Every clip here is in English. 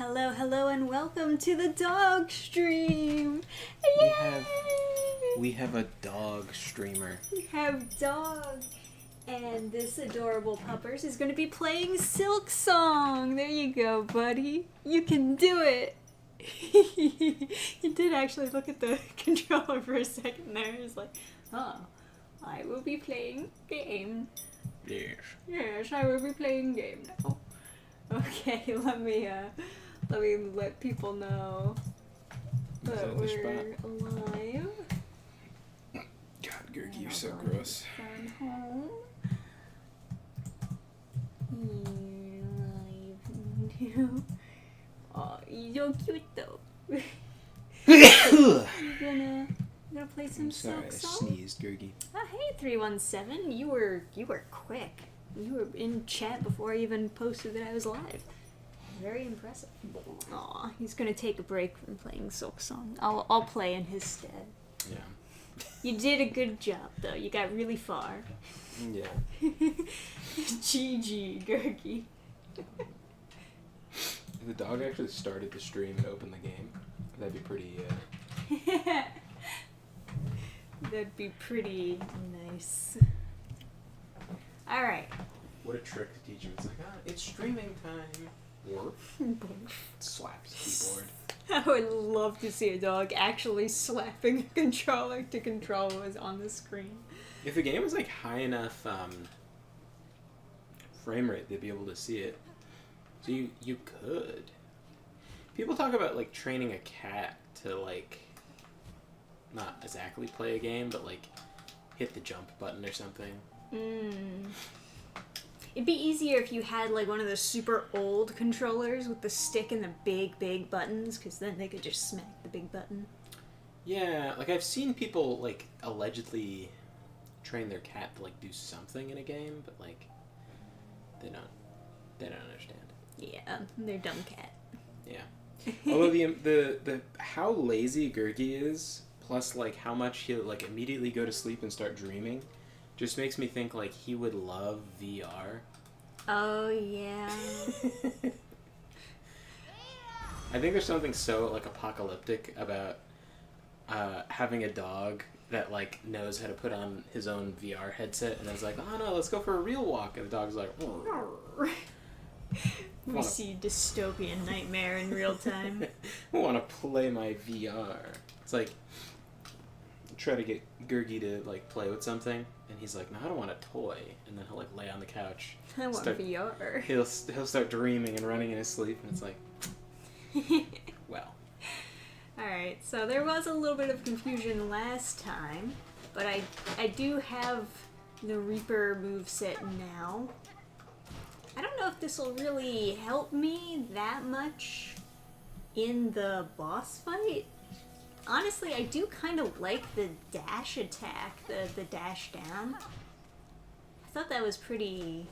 Hello, hello, and welcome to the dog stream. We have a dog streamer. We have dog, and this adorable puppers is going to be playing Silksong. There you go, buddy. You can do it. He did actually look at the controller for a second there. He's like, "Oh, I will be playing game." Yes. Yes, I will be playing game now. Okay, let me let people know that we're alive. God, Gergie, you're so gross. Phone home. Live. Oh, you're so cute though. You gonna play some Sorry, I Silksong? sneezed, Gergie. Oh, hey 317, you were quick. You were in chat before I even posted that I was live. Very impressive. Aw, he's gonna take a break from playing Silksong. I'll play in his stead. Yeah. You did a good job though. You got really far. Yeah. GG, Gergie. If the dog actually started the stream and opened the game, that'd be pretty, That'd be pretty nice. Alright. What a trick to teach him. It's like, it's streaming time. Or slaps keyboard. I would love to see a dog actually slapping a controller to control what was on the screen. If the game was like high enough frame rate, they'd be able to see it. So you could. People talk about like training a cat to like not exactly play a game, but like hit the jump button or something. It'd be easier if you had like one of those super old controllers with the stick and the big buttons, because then they could just smack the big button. Yeah, like I've seen people like allegedly train their cat to like do something in a game, but like they don't understand. Yeah, they're dumb cat. Yeah. Although the how lazy Gergie is, plus like how much he'll like immediately go to sleep and start dreaming, just makes me think like he would love VR. Oh yeah. I think there's something so like apocalyptic about having a dog that like knows how to put on his own VR headset and is like, oh no, let's go for a real walk, and the dog's like, We see dystopian nightmare in real time. I want to play my VR. It's like try to get Gergie to like play with something, and he's like, no, I don't want a toy, and then he'll like lay on the couch. I want VR. He'll start dreaming and running in his sleep, and it's like, well. Alright, so there was a little bit of confusion last time, but I do have the Reaper moveset now. I don't know if this will really help me that much in the boss fight. Honestly, I do kind of like the dash attack, the dash down. I thought that was pretty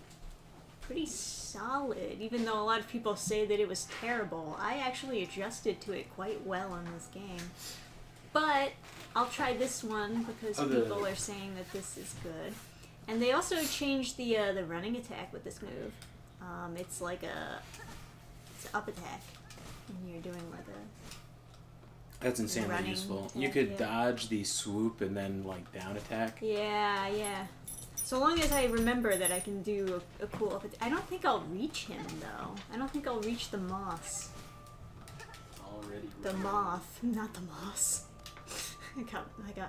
solid, even though a lot of people say that it was terrible. I actually adjusted to it quite well in this game. But I'll try this one because people are saying that this is good. And they also changed the running attack with this move. It's like it's up attack, and you're doing like a... That's insanely useful. Attack, you could dodge the swoop and then like down attack. Yeah. So long as I remember that I can do a cool up attack. I don't think I'll reach him though. I don't think I'll reach the moss. The moth, not the moss. I got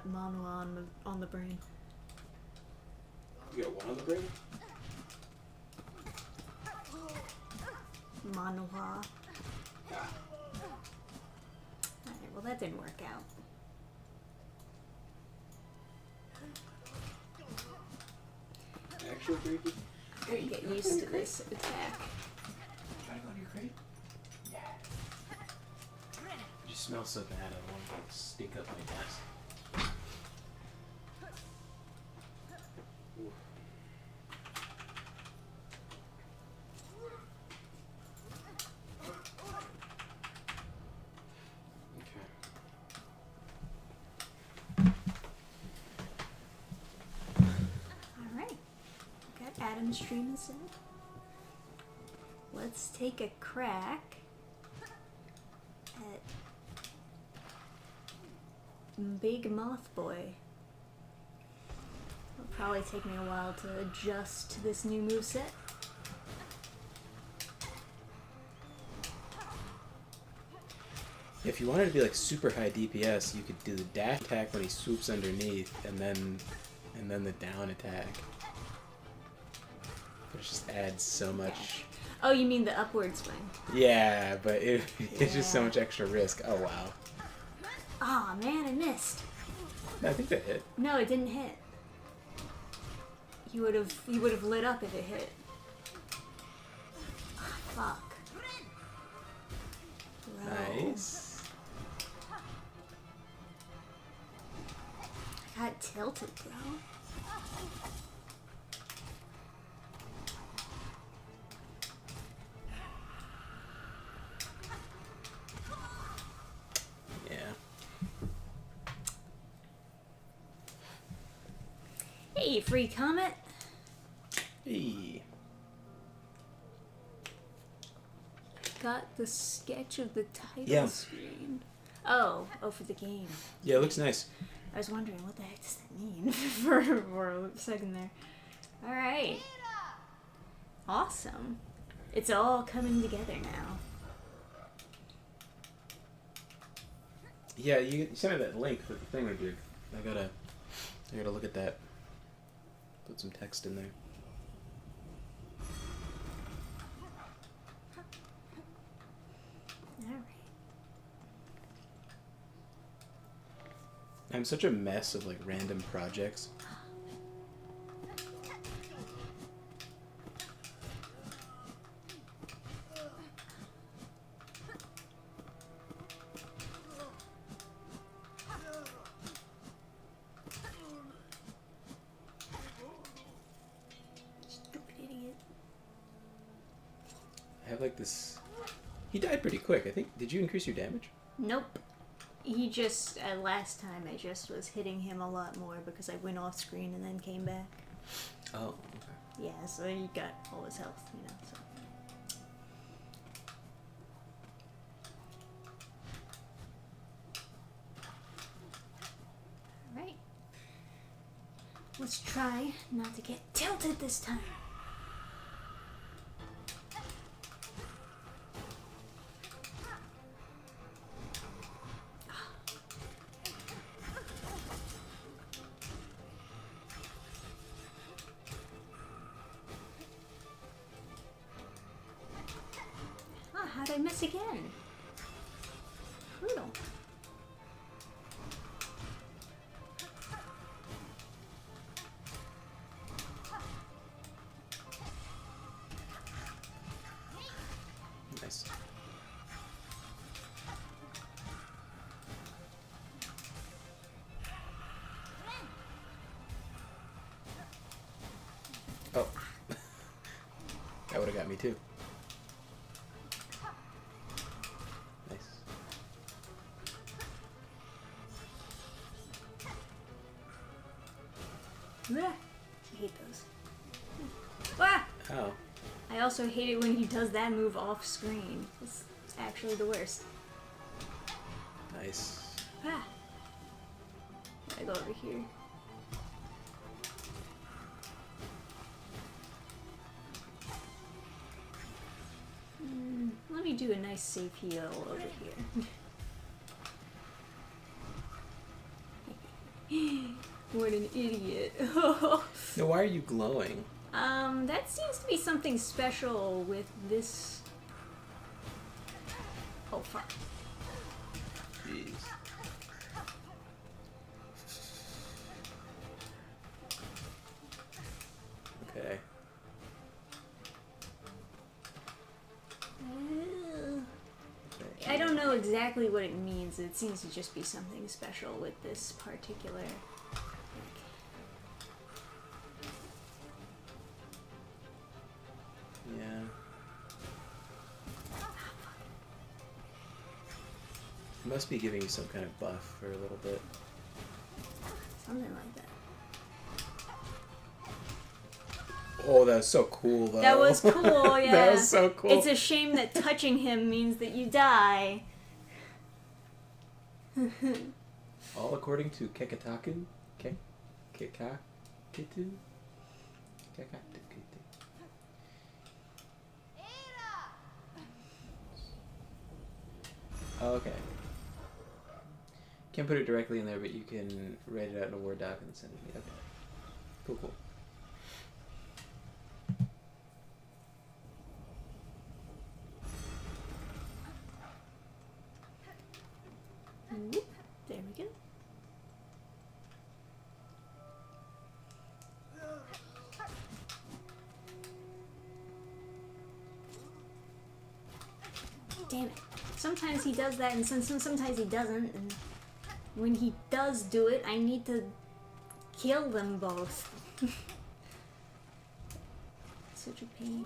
manhwa on the brain. You got one on the brain? Manhwa. Alright, well that didn't work out. Actual Gergie? I gotta get used to this attack. Try to go to your crate? Yeah. You smell so bad, I want to like stink up my desk. Ooh. Adam's stream is set. Let's take a crack pet. Big Moth Boy. It'll probably take me a while to adjust to this new moveset. If you wanted to be like super high DPS, you could do the dash attack when he swoops underneath, and then the down attack. But it just adds so much. Oh, you mean the upward swing? Yeah, but it's just so much extra risk. Oh wow. Aw, man, I missed. I think that hit. No, it didn't hit. You would have lit up if it hit. Ah, fuck. Bro. Nice. I got tilted, bro. Yeah. Hey, free comment. Hey. Got the sketch of the title screen. Oh, for the game. Yeah, it looks nice. I was wondering, what the heck does that mean for a second there. Alright. Awesome. It's all coming together now. Yeah, you sent me that link for the thing I did. I gotta look at that. Put some text in there. Alright. I'm such a mess of like random projects. Stupid idiot. I have like this. He died pretty quick. I think. Did you increase your damage? Nope. He just, last time I just was hitting him a lot more because I went off screen and then came back. Oh, okay. Yeah, so he got all his health, you know, so. Alright. Let's try not to get tilted this time. How'd I miss again? Brutal. Nice. Oh. That would have got me too. Nice. Blech. I hate those. Ah! Oh. I also hate it when he does that move off screen. It's actually the worst. Nice. Ah! I go over here. Let me do a nice safe heal over here. What an idiot. Now, why are you glowing? That seems to be something special with this. Oh, fuck. Jeez. Okay. I don't know exactly what it means. It seems to just be something special with this particular. Yeah. It must be giving you some kind of buff for a little bit. Something like that. Oh, that was so cool, though. That was cool, yeah. That was so cool. It's a shame that touching him means that you die. All according to Kekataku. Kekakitu? Kekatakitu. Oh, okay. Can't put it directly in there, but you can write it out in a Word doc and send it to me. Okay. Cool, cool. Whoop. There we go. Damn it. Sometimes he does that and sometimes he doesn't. And when he does do it, I need to kill them both. Such a pain.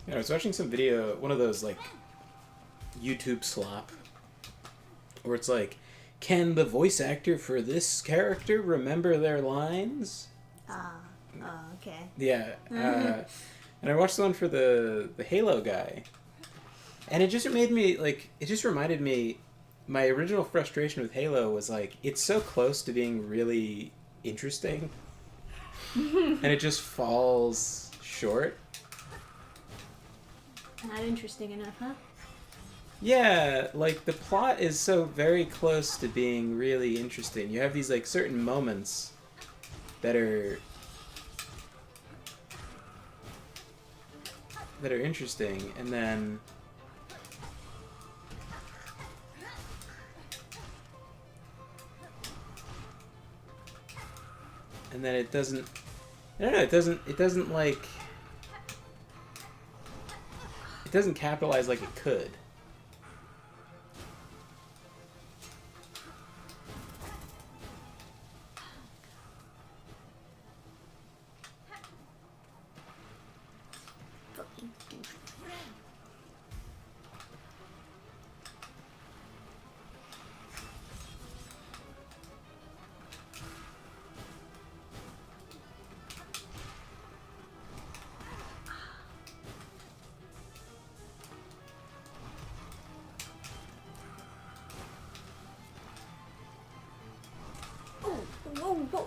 Yeah, I was watching some video, one of those like YouTube slop, where it's like, can the voice actor for this character remember their lines? Okay. Yeah, and I watched the one for the Halo guy, and it just made me like, it just reminded me, my original frustration with Halo was like, it's so close to being really interesting, and it just falls short. Not interesting enough, huh? Yeah, like the plot is so very close to being really interesting. You have these like certain moments that are interesting, and then it doesn't, I don't know, it doesn't like, it doesn't capitalize like it could.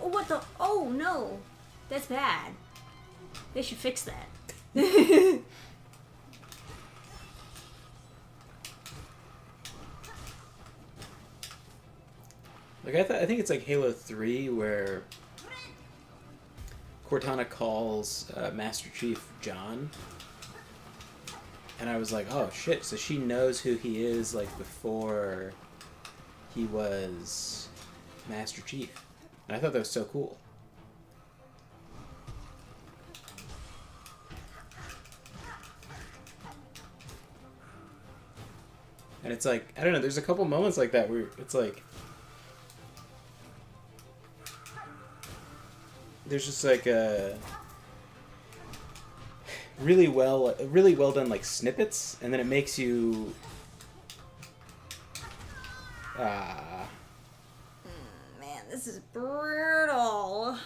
What the? Oh no! That's bad. They should fix that. Like I think it's like Halo 3 where Cortana calls Master Chief John, and I was like, oh shit! So she knows who he is like before he was Master Chief, and I thought that was so cool. And it's like, I don't know, there's a couple moments like that where it's like, there's just like a really well done like snippets, and then it makes you Man, this is brutal.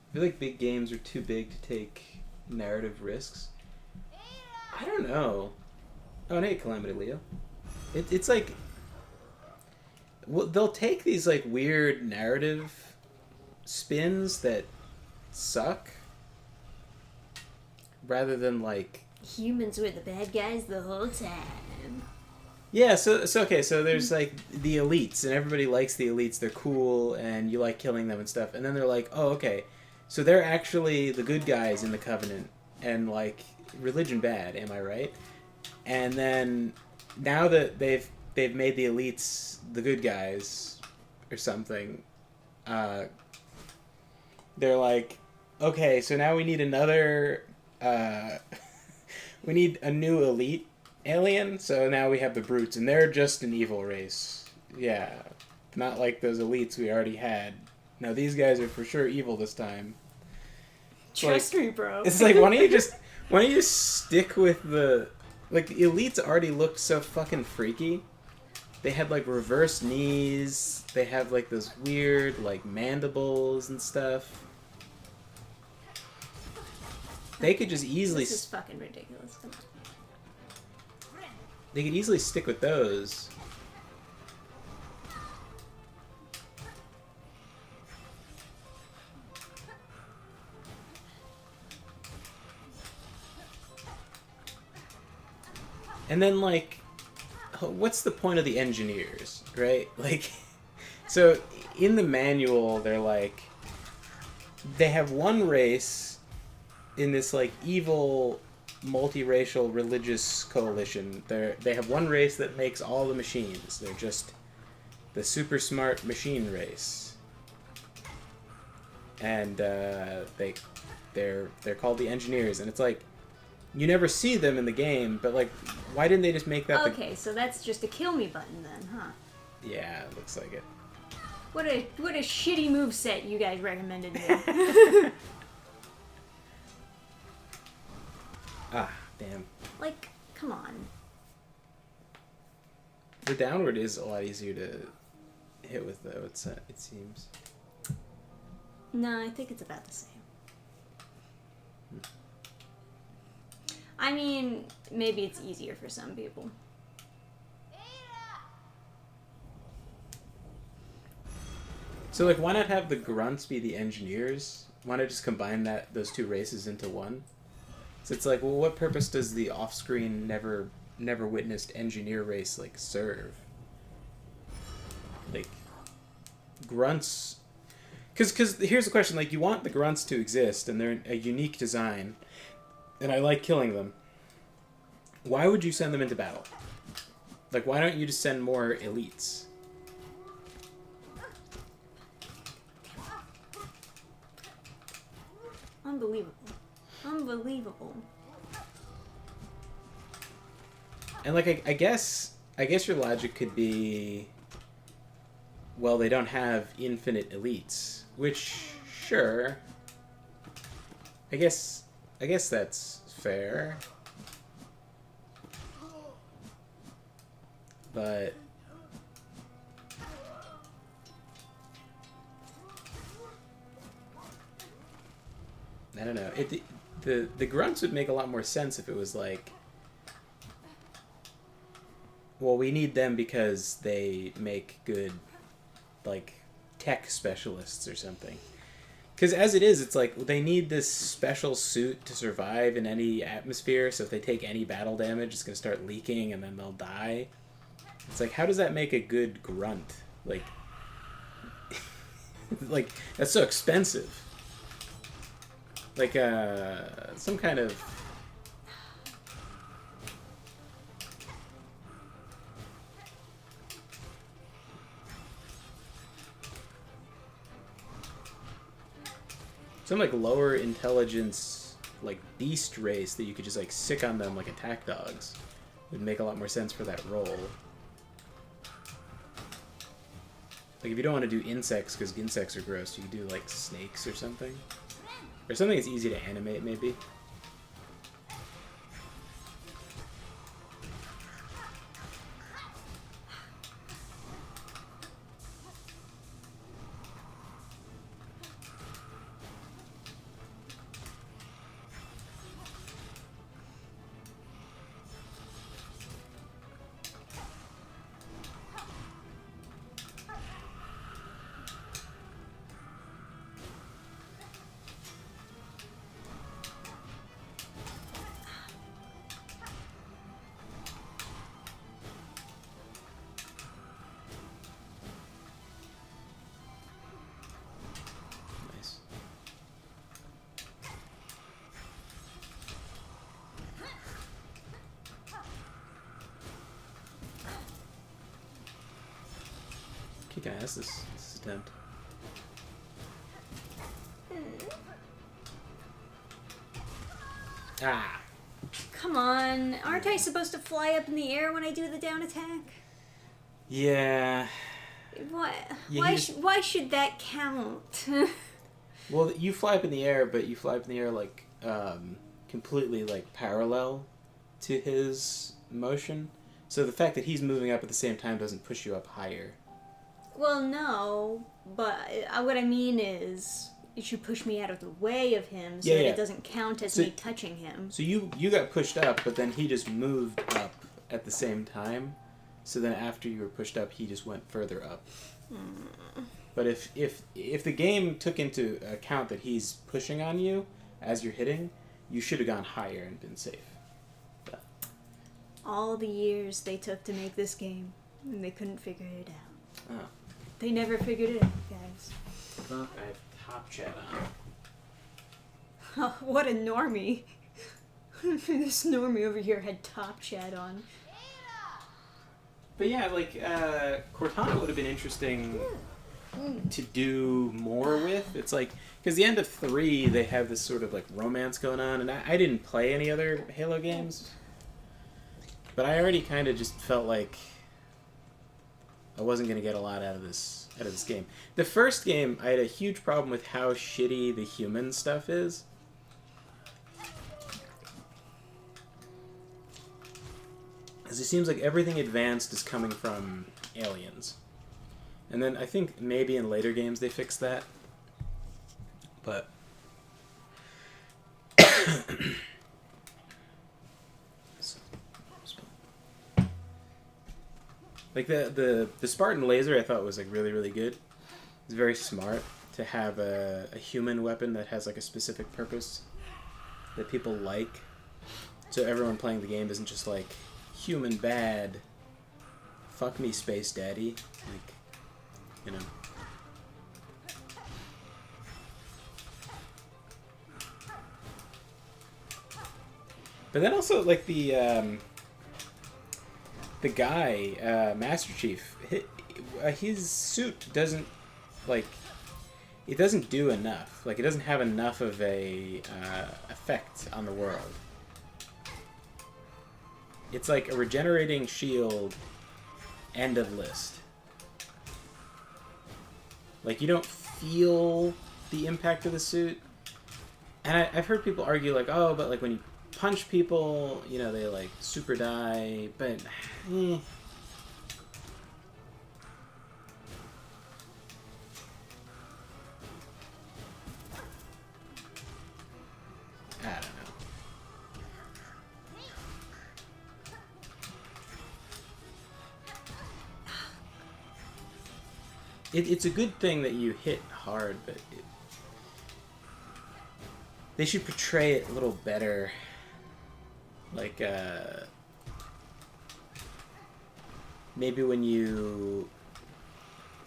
I feel like big games are too big to take narrative risks. I don't know. Oh, and hey, Calamity Leo. It's like, well, they'll take these like weird narrative spins that suck, rather than like Humans were the bad guys the whole time. yeah. So okay. So there's like the elites, and everybody likes the elites. They're cool, and you like killing them and stuff. And then they're like, oh, okay. So they're actually the good guys in the Covenant, and like religion bad. Am I right? And then now that they've made the elites the good guys or something, they're like, okay, so now we need another we need a new elite alien, so now we have the brutes, and they're just an evil race. Yeah, not like those elites we already had. No, these guys are for sure evil this time. Trust me, bro. It's like, why don't you just stick with the, like, the elites already looked so fucking freaky. They had like reverse knees. They have like those weird like mandibles and stuff. They could just easily. This is fucking ridiculous. Come on. They could easily stick with those. And then, like, what's the point of the engineers, right? Like, so in the manual, they're like, they have one race in this, like, evil, multiracial religious coalition. They have one race that makes all the machines. They're just the super smart machine race. And they're called the engineers, and it's like, you never see them in the game, but like, why didn't they just make that? Okay, so that's just a kill me button then, huh? Yeah, it looks like it. What a shitty moveset you guys recommended me. Ah, damn. Like, come on. The downward is a lot easier to hit with, though. It seems. No, I think it's about the same. I mean, maybe it's easier for some people. So, like, why not have the grunts be the engineers? Why not just combine those two races into one? So it's like, well, what purpose does the off-screen, never witnessed engineer race like serve? Like, grunts. Because here's the question: like, you want the grunts to exist, and they're a unique design. And I like killing them. Why would you send them into battle? Like, why don't you just send more elites? Unbelievable. Unbelievable. And, like, I guess your logic could be, well, they don't have infinite elites. Which, sure. I guess that's fair. But I don't know. The grunts would make a lot more sense if it was like, well, we need them because they make good, like, tech specialists or something. Because as it is, it's like, they need this special suit to survive in any atmosphere, so if they take any battle damage, it's going to start leaking and then they'll die. It's like, how does that make a good grunt? Like, like, that's so expensive. Like, some kind of... some, like, lower intelligence, like, beast race that you could just, like, sick on them like attack dogs would make a lot more sense for that role. Like, if you don't want to do insects because insects are gross, you could do, like, snakes or something. Or something that's easy to animate, maybe. Kick ass this attempt. Ah. Come on, aren't I supposed to fly up in the air when I do the down attack? Yeah. What? Yeah, Why should that count? Well, you fly up in the air, but you fly up in the air like completely like parallel to his motion. So the fact that he's moving up at the same time doesn't push you up higher. Well, no, but what I mean is it should push me out of the way of him so that it doesn't count as me touching him. So you got pushed up, but then he just moved up at the same time. So then after you were pushed up, he just went further up. But if the game took into account that he's pushing on you as you're hitting, you should have gone higher and been safe. But. All the years they took to make this game, and they couldn't figure it out. Oh. They never figured it out, guys. Well, I have top chat on. Oh, what a normie. This normie over here had top chat on. But yeah, like, Cortana would have been interesting to do more with. It's like, because the end of 3, they have this sort of like romance going on, and I didn't play any other Halo games, but I already kind of just felt like I wasn't going to get a lot out of this game. The first game, I had a huge problem with how shitty the human stuff is. Because it seems like everything advanced is coming from aliens. And then I think maybe in later games they fixed that. But... like the Spartan laser I thought was like really, really good. It's very smart to have a human weapon that has like a specific purpose that people like. So everyone playing the game isn't just like human bad, fuck me space daddy, like, you know. But then also like the guy, Master Chief, his suit doesn't, like, it doesn't do enough. Like, it doesn't have enough of a effect on the world. It's like a regenerating shield, end of list. Like, you don't feel the impact of the suit. And I've heard people argue, like, oh, but, like, when you punch people, you know, they, like, super die, but... I don't know. It's a good thing that you hit hard, but they should portray it a little better. Like, maybe when you...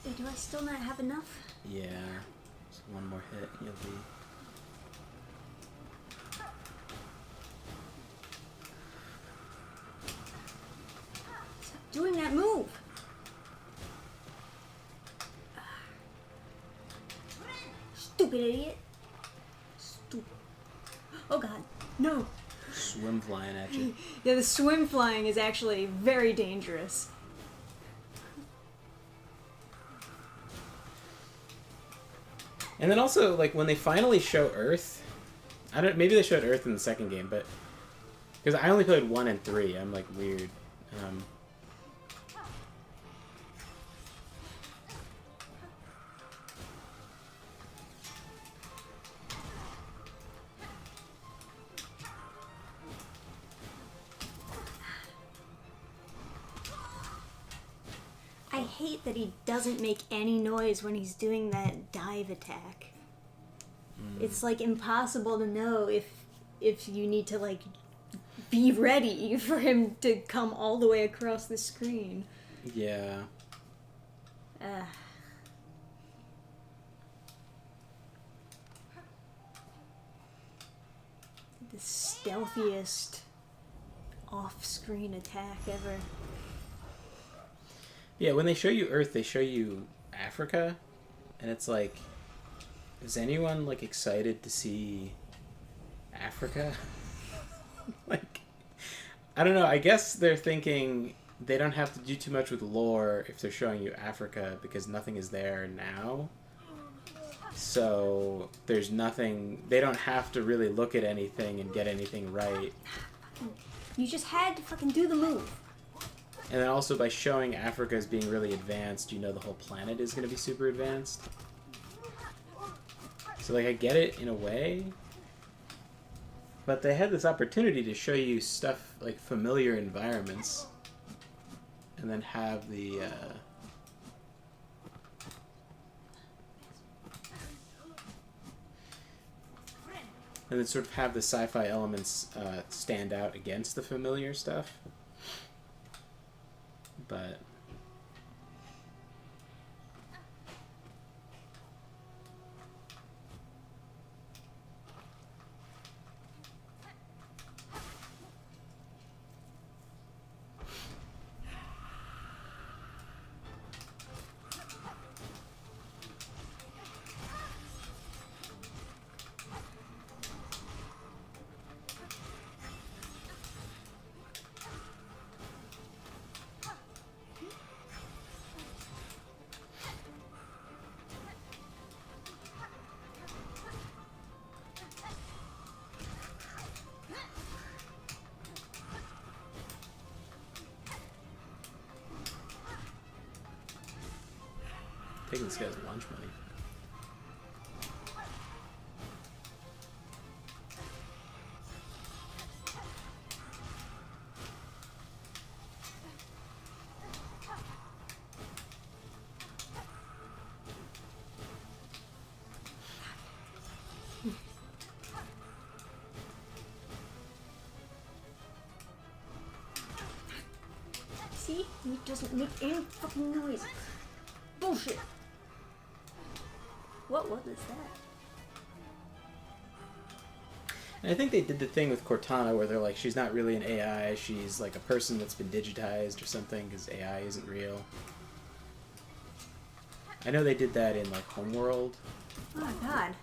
Hey, do I still not have enough? Yeah. Just one more hit, you'll be... Stop doing that move! Stupid idiot. Stupid. Oh god. No. Swim flying at you. Yeah, the swim flying is actually very dangerous. And then also, like, when they finally show Earth, I don't. Maybe they showed Earth in the second game, but because I only played 1 and 3, I'm like weird. I hate that he doesn't make any noise when he's doing that dive attack. It's like impossible to know if you need to like be ready for him to come all the way across the screen. Yeah. The stealthiest off-screen attack ever. Yeah, when they show you Earth, they show you Africa, and it's like, is anyone, like, excited to see Africa? Like, I don't know, I guess they're thinking they don't have to do too much with lore if they're showing you Africa, because nothing is there now. So there's nothing, they don't have to really look at anything and get anything right. You just had to fucking do the move. And then also by showing Africa as being really advanced, you know the whole planet is going to be super advanced. So like I get it in a way, but they had this opportunity to show you stuff like familiar environments and then have the and then sort of have the sci-fi elements stand out against the familiar stuff. But taking this guy's lunch money. See? It doesn't make any fucking noise. Bullshit. What was that? And I think they did the thing with Cortana where they're like, she's not really an AI, she's like a person that's been digitized or something, because AI isn't real. I know they did that in like Homeworld. Oh my god.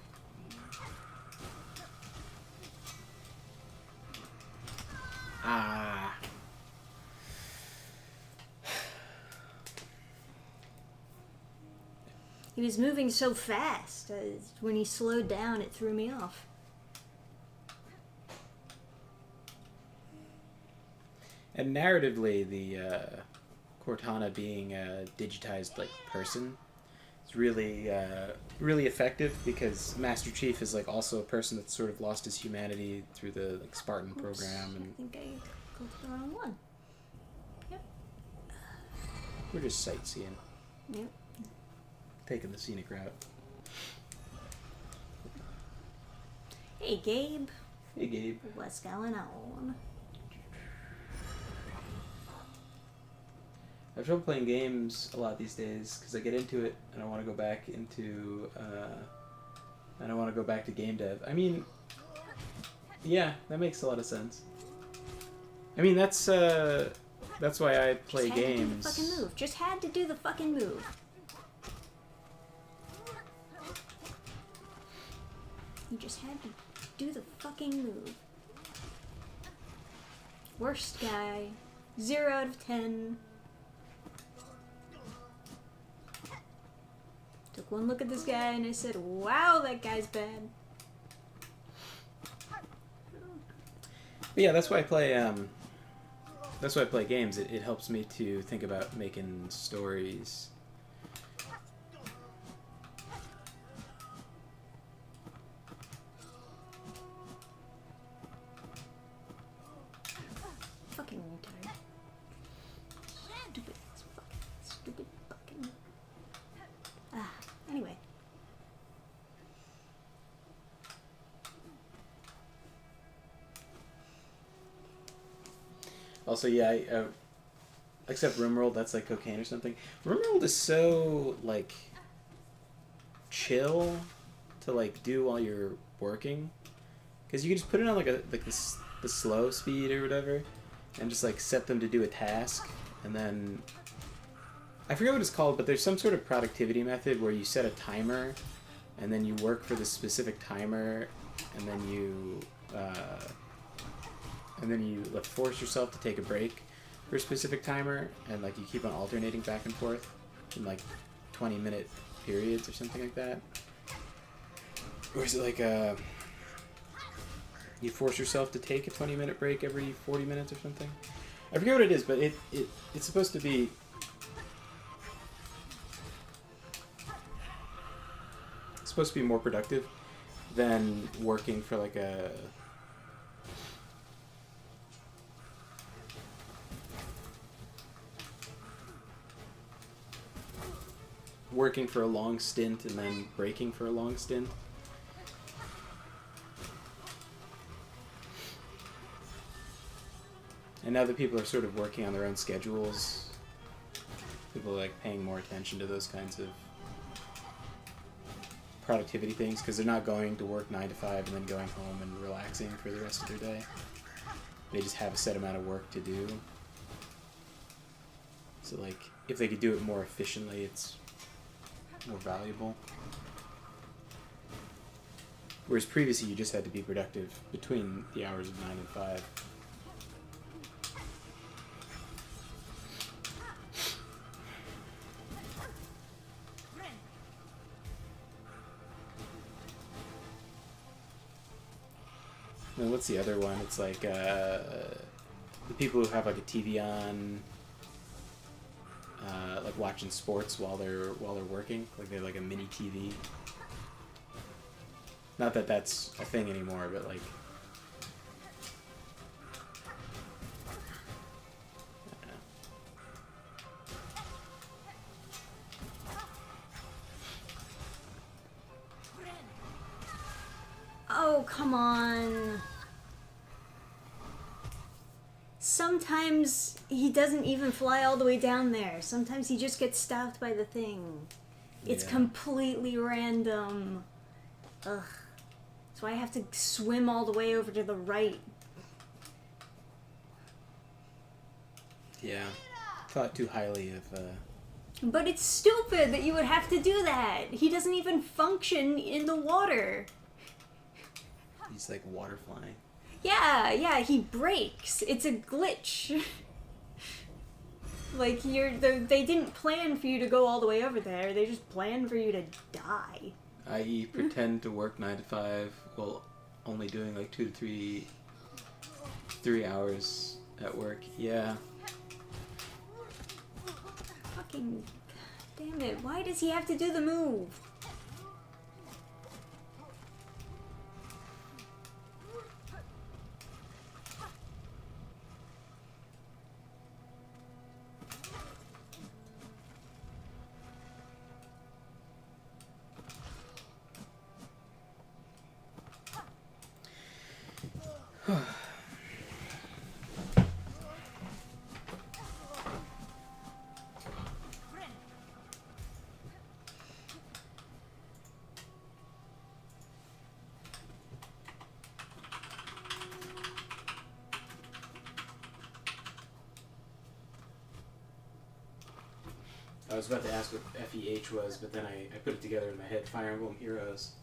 Ah. He was moving so fast. When he slowed down, it threw me off. And narratively, the Cortana being a digitized like person is really really effective, because Master Chief is like also a person that's sort of lost his humanity through the like Spartan program, and I think I clicked the wrong one. Yep. we're just sightseeing, Yep. taking the scenic route. Hey, Gabe. Hey, Gabe. What's going on? I have trouble playing games a lot these days because I get into it and I want to go back into and I want to go back to game dev. I mean, yeah, that makes a lot of sense. I mean, that's why I play Just had games. to do the fucking move. Just had to do the fucking move. You just had to do the fucking move. Worst guy. 0 out of 10. Took one look at this guy and I said, wow, that guy's bad. But yeah, that's why I play. That's why I play games. It helps me to think about making stories. Fucking retard. Stupid fucking. Anyway. Also, yeah, except RimWorld, that's like cocaine or something. RimWorld is so like chill to like do while you're working, because you can just put it on like the slow speed or whatever, and just like set them to do a task, and then I forget what it's called, but there's some sort of productivity method where you set a timer, and then you work for the specific timer, and then you like force yourself to take a break for a specific timer, and like you keep on alternating back and forth in like 20-minute periods or something like that. Or is it like you force yourself to take a 20-minute break every 40 minutes or something? I forget what it is, but it's supposed to be... It's supposed to be more productive than working for like a... Working for a long stint and then breaking for a long stint. And now that people are sort of working on their own schedules, people are like paying more attention to those kinds of productivity things because they're not going to work 9 to 5 and then going home and relaxing for the rest of their day. They just have a set amount of work to do. So like, if they could do it more efficiently, it's more valuable. Whereas previously you just had to be productive between the hours of 9 and 5. And what's the other one? It's like the people who have like a TV on, like watching sports while they're working, like they have like a mini TV. Not that that's a thing anymore, but like. Oh, come on. Sometimes he doesn't even fly all the way down there. Sometimes he just gets stopped by the thing. It's completely random. Ugh. That's why I have to swim all the way over to the right. Yeah. Thought too highly of... But it's stupid that you would have to do that. He doesn't even function in the water. He's like water flying. Yeah, he breaks. It's a glitch. Like, they didn't plan for you to go all the way over there. They just planned for you to die. I.e. pretend to work 9 to 5 while only doing like 2 to 3 hours at work. Yeah. Fucking damn it. Why does he have to do the move? I was about to ask what FEH was, but then I put it together in my head. Fire Emblem Heroes.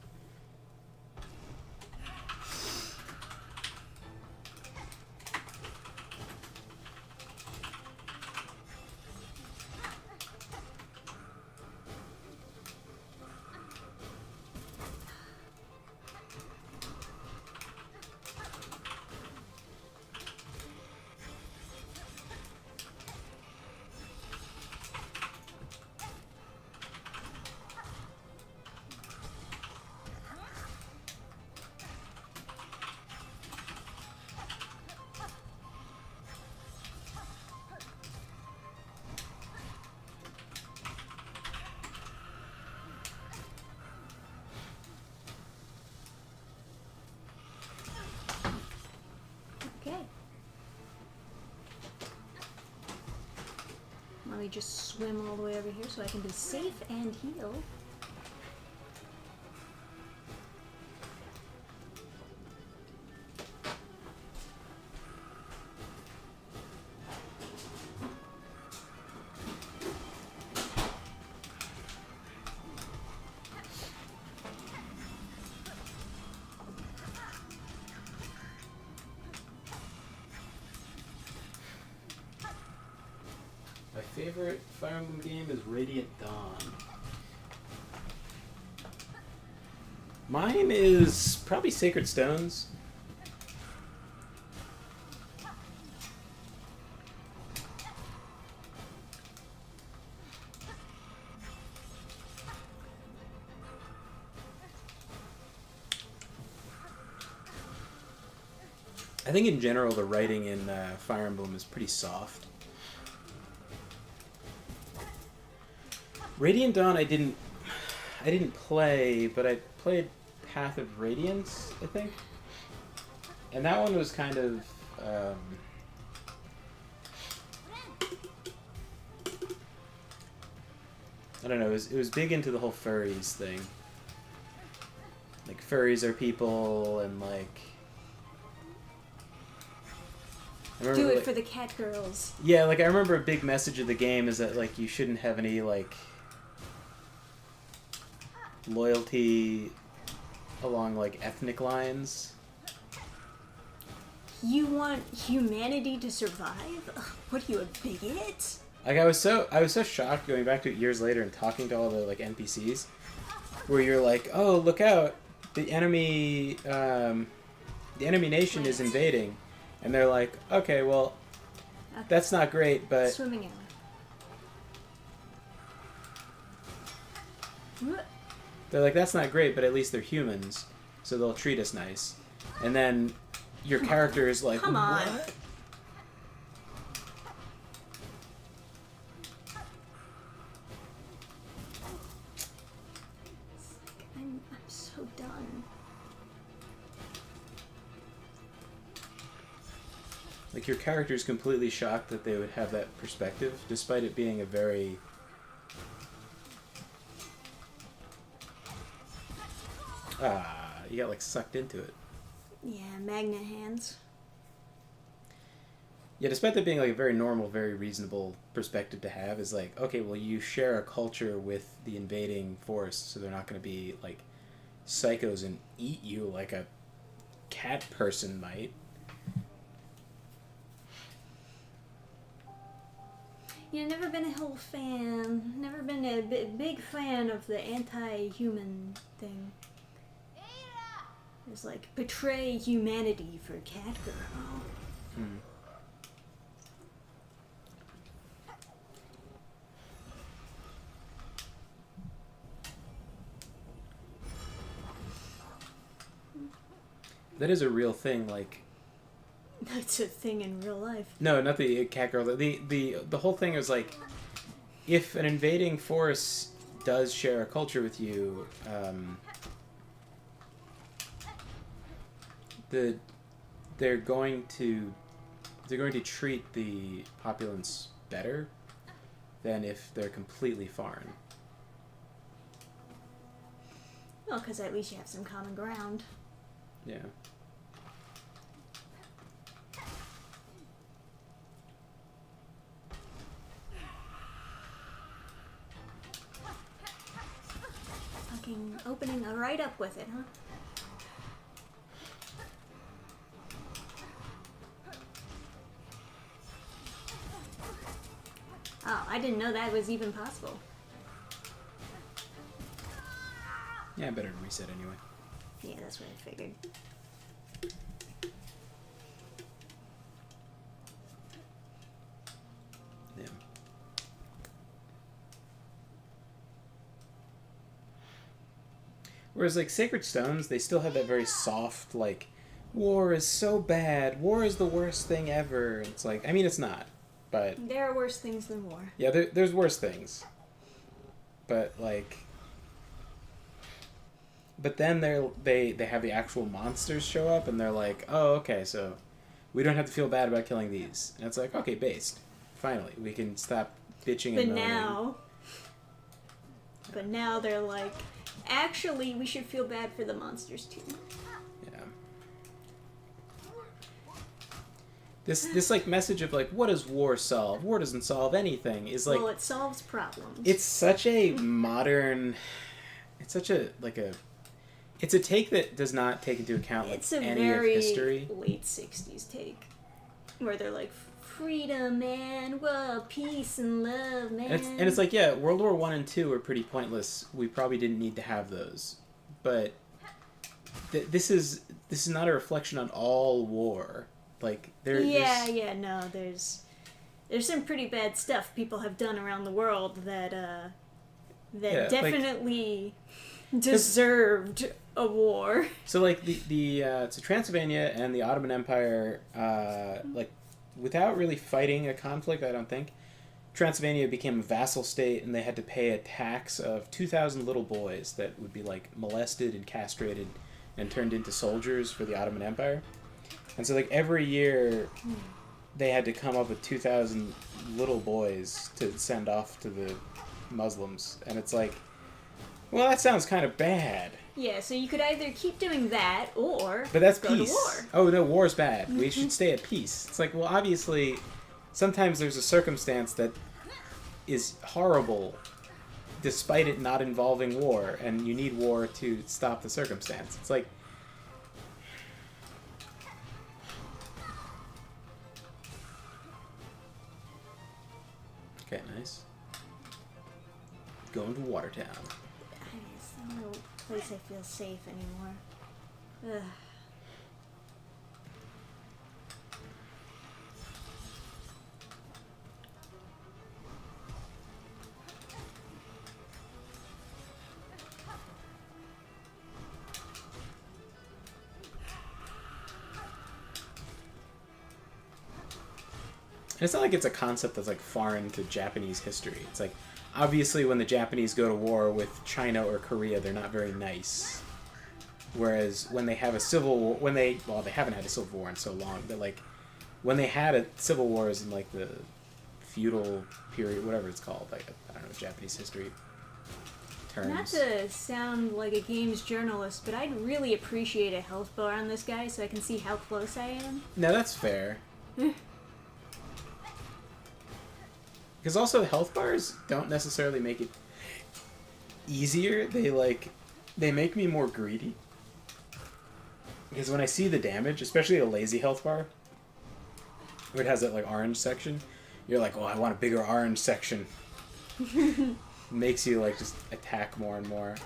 Okay. Let me just swim all the way over here so I can be safe and heal. My favorite Fire Emblem game is Radiant Dawn. Mine is probably Sacred Stones. I think in general the writing in Fire Emblem is pretty soft. Radiant Dawn I didn't play, but I played Path of Radiance, I think. And that one was kind of I don't know, it was big into the whole furries thing. Like furries are people and like Do it for the cat girls. Yeah, like I remember a big message of the game is that like you shouldn't have any like loyalty along like ethnic lines. You want humanity to survive? Ugh, what are you, a bigot? Like I was so shocked going back to it years later and talking to all the like NPCs, where you're like, oh look out, the enemy nation is invading, and they're like, okay, well, that's not great, but Swimming alley. they're like, that's not great, but at least they're humans, so they'll treat us nice. And then your character is like, Come on. what? I'm so done. Like your character is completely shocked that they would have that perspective, despite it being a very you got like sucked into it. Yeah, magnet hands. Yeah, despite that being like a very normal, very reasonable perspective to have, is like, okay, well, you share a culture with the invading force, so they're not going to be like psychos and eat you like a cat person might. Yeah, never been a whole fan. Never been a big fan of the anti-human thing. It's like, betray humanity for cat girl. Hmm. That is a real thing, like... That's a thing in real life. No, not the cat girl. The whole thing is like, if an invading force does share a culture with you, they're going to treat the populace better than if they're completely foreign. Well, because at least you have some common ground. Yeah. Fucking opening a right up with it, huh? Oh, I didn't know that was even possible. Yeah, I better reset anyway. Yeah, that's what I figured. Yeah. Whereas, like, Sacred Stones, they still have that very soft, like, war is so bad, war is the worst thing ever. It's like, I mean, it's not, but... There are worse things than war. Yeah, there's worse things. But, like... But then they have the actual monsters show up, and they're like, oh, okay, so we don't have to feel bad about killing these. And it's like, okay, based. Finally, we can stop bitching and moaning. But now they're like, actually, we should feel bad for the monsters too. Yeah. This like message of like, what does war solve? War doesn't solve anything. Is like, well, it solves problems. it's such a modern. It's such a like a. It's a take that does not take into account like it's a any very of history. late 60s take, where they're like, freedom, man, whoa, peace and love, man. And it's like, yeah, World War I and II were pretty pointless. We probably didn't need to have those, but this is not a reflection on all war. Like there's No, there's some pretty bad stuff people have done around the world that definitely deserved a war. So like so Transylvania and the Ottoman Empire, like without really fighting a conflict, I don't think, Transylvania became a vassal state, and they had to pay a tax of 2,000 little boys that would be like molested and castrated and turned into soldiers for the Ottoman Empire. And so like every year they had to come up with 2,000 little boys to send off to the Muslims, and it's like, well, that sounds kind of bad. Yeah, so you could either keep doing that or but that's go peace. to war. Oh no, war's bad. We should stay at peace. It's like, well, obviously sometimes there's a circumstance that is horrible despite it not involving war, and you need war to stop the circumstance. It's like, okay, nice. Going to Watertown. It's no place I feel safe anymore. Ugh. And it's not like it's a concept that's like foreign to Japanese history. It's like, obviously when the Japanese go to war with China or Korea, they're not very nice. Whereas when they have a civil war, they haven't had a civil war in so long, but like when they had a civil wars in like the feudal period, whatever it's called, like I don't know, Japanese history terms. Not to sound like a games journalist, but I'd really appreciate a health bar on this guy so I can see how close I am. No, that's fair. Because also health bars don't necessarily make it easier. They make me more greedy. Because when I see the damage, especially a lazy health bar, where it has that like orange section, you're like, oh, I want a bigger orange section. Makes you like just attack more and more.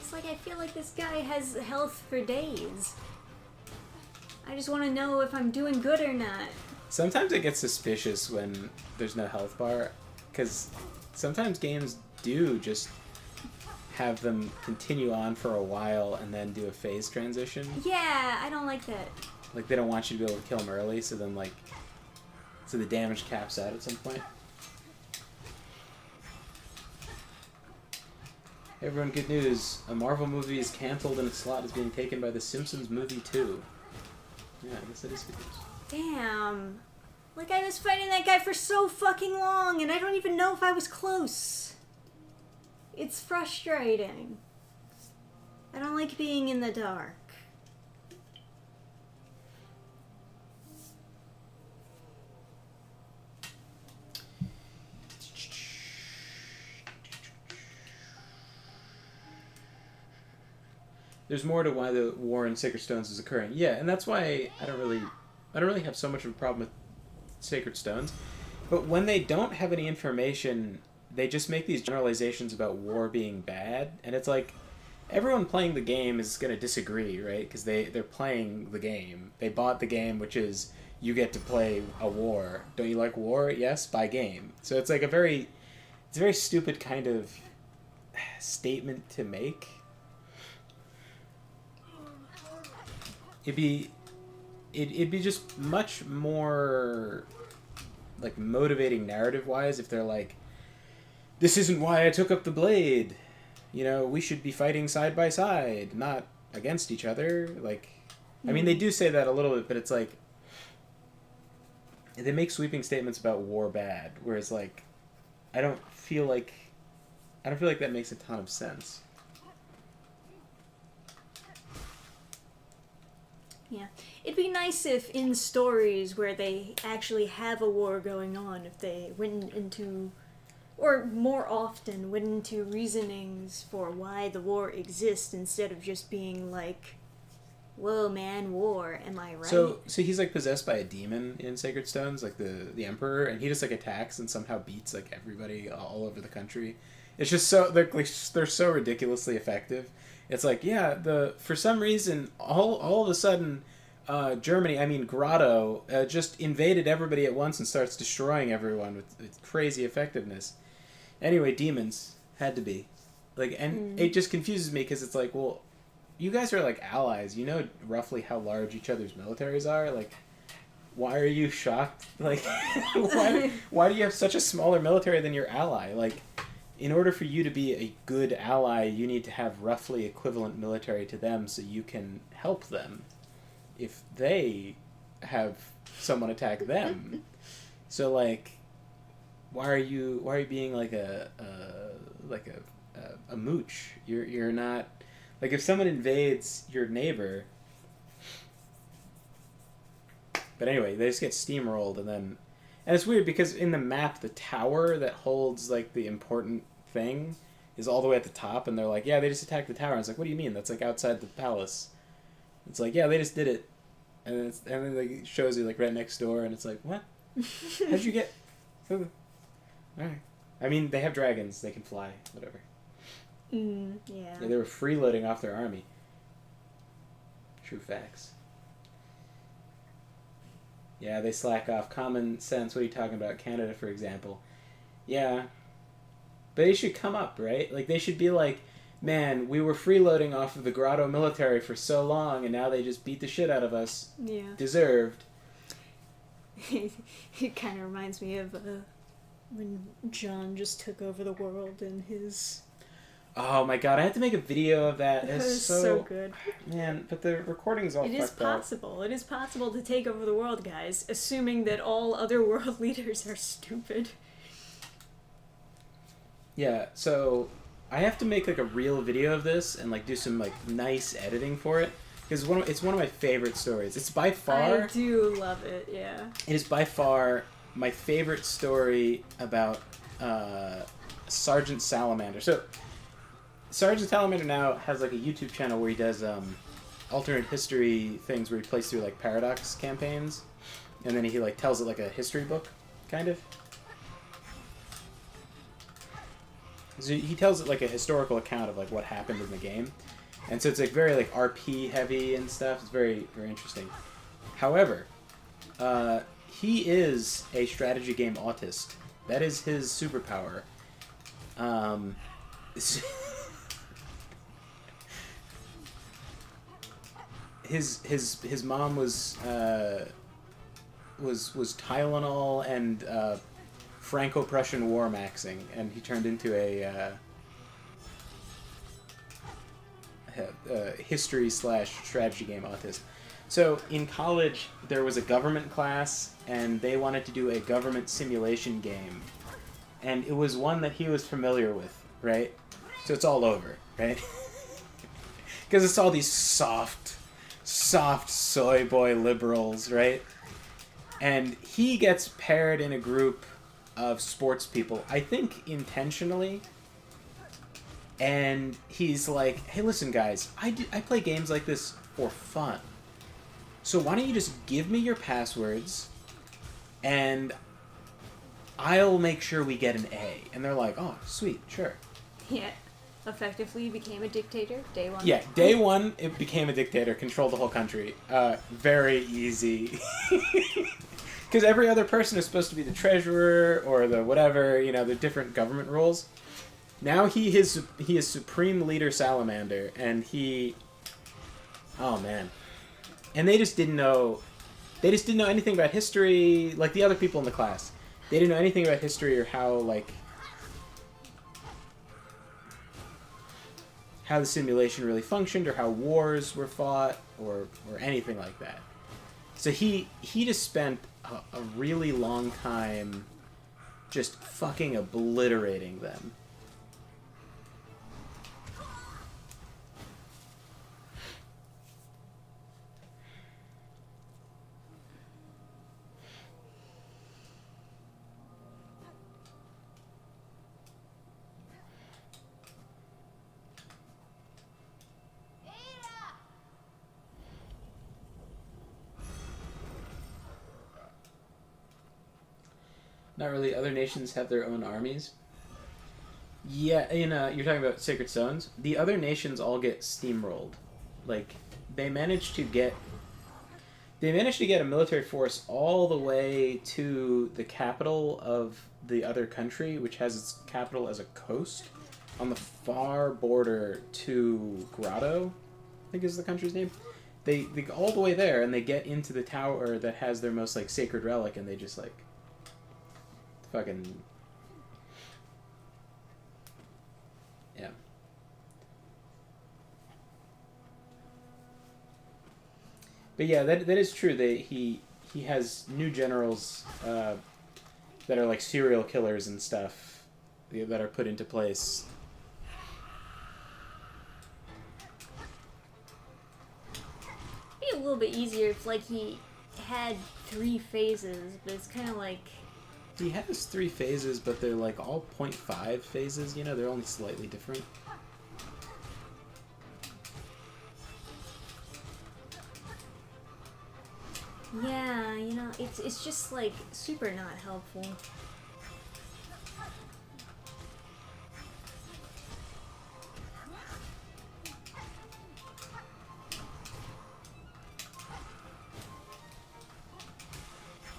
It's like I feel like this guy has health for days. I just want to know if I'm doing good or not. Sometimes I get suspicious when there's no health bar, because sometimes games do just have them continue on for a while and then do a phase transition. Yeah, I don't like that. Like they don't want you to be able to kill them early, so then so the damage caps out at some point. Hey everyone, good news. A Marvel movie is cancelled and its slot is being taken by The Simpsons movie 2. Yeah, I guess that is good news. Damn. Like, I was fighting that guy for so fucking long, and I don't even know if I was close. It's frustrating. I don't like being in the dark. There's more to why the war in Sacred Stones is occurring. Yeah, and that's why I don't really have so much of a problem with Sacred Stones. But when they don't have any information, they just make these generalizations about war being bad, and it's like everyone playing the game is going to disagree, right? Because they're playing the game. They bought the game, which is you get to play a war. Don't you like war? Yes, buy game. So it's like it's a very stupid kind of statement to make. It'd be just much more like motivating narrative wise if they're like, this isn't why I took up the blade. You know, we should be fighting side by side, not against each other. Like, I mean, they do say that a little bit, but it's like they make sweeping statements about war bad, whereas like I don't feel like that makes a ton of sense. Yeah. It'd be nice if in stories where they actually have a war going on, if they went into, or more often, went into reasonings for why the war exists instead of just being like, whoa man, war, am I right? So he's like possessed by a demon in Sacred Stones, like the Emperor, and he just like attacks and somehow beats like everybody all over the country. It's just so they're so ridiculously effective. It's like, yeah, for some reason, all of a sudden, Germany, I mean Grotto, just invaded everybody at once and starts destroying everyone with crazy effectiveness. Anyway, demons had to be, like, and it just confuses me because it's like, well, you guys are like allies. You know roughly how large each other's militaries are. Like, why are you shocked? Like, why do you have such a smaller military than your ally? Like, in order for you to be a good ally, you need to have roughly equivalent military to them so you can help them if they have someone attack them. So, like, why are you being like a mooch? You're not, like, if someone invades your neighbor. But anyway, they just get steamrolled, and it's weird because in the map, the tower that holds like the important thing is all the way at the top, and they're like, yeah, they just attacked the tower. And it's like, what do you mean? That's like outside the palace. It's like, yeah, they just did it, and then like, it shows you like right next door, and it's like, what? How'd you get? All right. I mean, they have dragons; they can fly, whatever. Yeah, they were freeloading off their army. True facts. Yeah, they slack off. Common sense. What are you talking about? Canada, for example. Yeah. But they should come up, right? Like, they should be like, man, we were freeloading off of the Grotto military for so long, and now they just beat the shit out of us. Yeah. Deserved. It kind of reminds me of when John just took over the world in his... Oh my god, I had to make a video of that. It was so good. Man, but the recording's all fucked up. It is possible. It is possible to take over the world, guys, assuming that all other world leaders are stupid. Yeah, so I have to make like a real video of this and like do some like nice editing for it because it's one of my favorite stories. It's by far... I do love it, yeah. It is by far my favorite story about Sergeant Salamander. So Sergeant Salamander now has like a YouTube channel where he does alternate history things where he plays through like paradox campaigns, and then he like tells it like a history book, kind of. So he tells it like a historical account of like what happened in the game, and so it's like very like RP heavy and stuff. It's very, very interesting. However, he is a strategy game autist. That is his superpower. His mom was Tylenol and Franco-Prussian war maxing, and he turned into a history/strategy game autist. So in college, there was a government class, and they wanted to do a government simulation game, and it was one that he was familiar with, right? So it's all over, right? Because it's all these soft soy boy liberals, right? And he gets paired in a group of sports people, I think intentionally. And he's like, hey, listen, guys, I play games like this for fun. So why don't you just give me your passwords, and I'll make sure we get an A. And they're like, oh, sweet, sure. Yeah. Effectively became a dictator, day one. Yeah, day one, it became a dictator, controlled the whole country. Very easy. Because every other person is supposed to be the treasurer or the whatever, you know, the different government roles. Now he is Supreme Leader Salamander, and he... Oh, man. And they just didn't know... They just didn't know anything about history, like the other people in the class. They didn't know anything about history or how, like... how the simulation really functioned, or how wars were fought, or anything like that. So he just spent a really long time just fucking obliterating them. Not really. Other nations have their own armies. Yeah, you're talking about Sacred Stones. The other nations all get steamrolled. Like, they managed to get a military force all the way to the capital of the other country, which has its capital as a coast on the far border to Grotto, I think is the country's name. They go all the way there, and they get into the tower that has their most like sacred relic, and they just like fucking yeah. But yeah, that is true. He has new generals that are like serial killers and stuff that are put into place. It'd be a little bit easier if like he had 3 phases, but it's kind of like He has 3 phases, but they're like all 0.5 phases. They're only slightly different. yeah, it's just like super not helpful.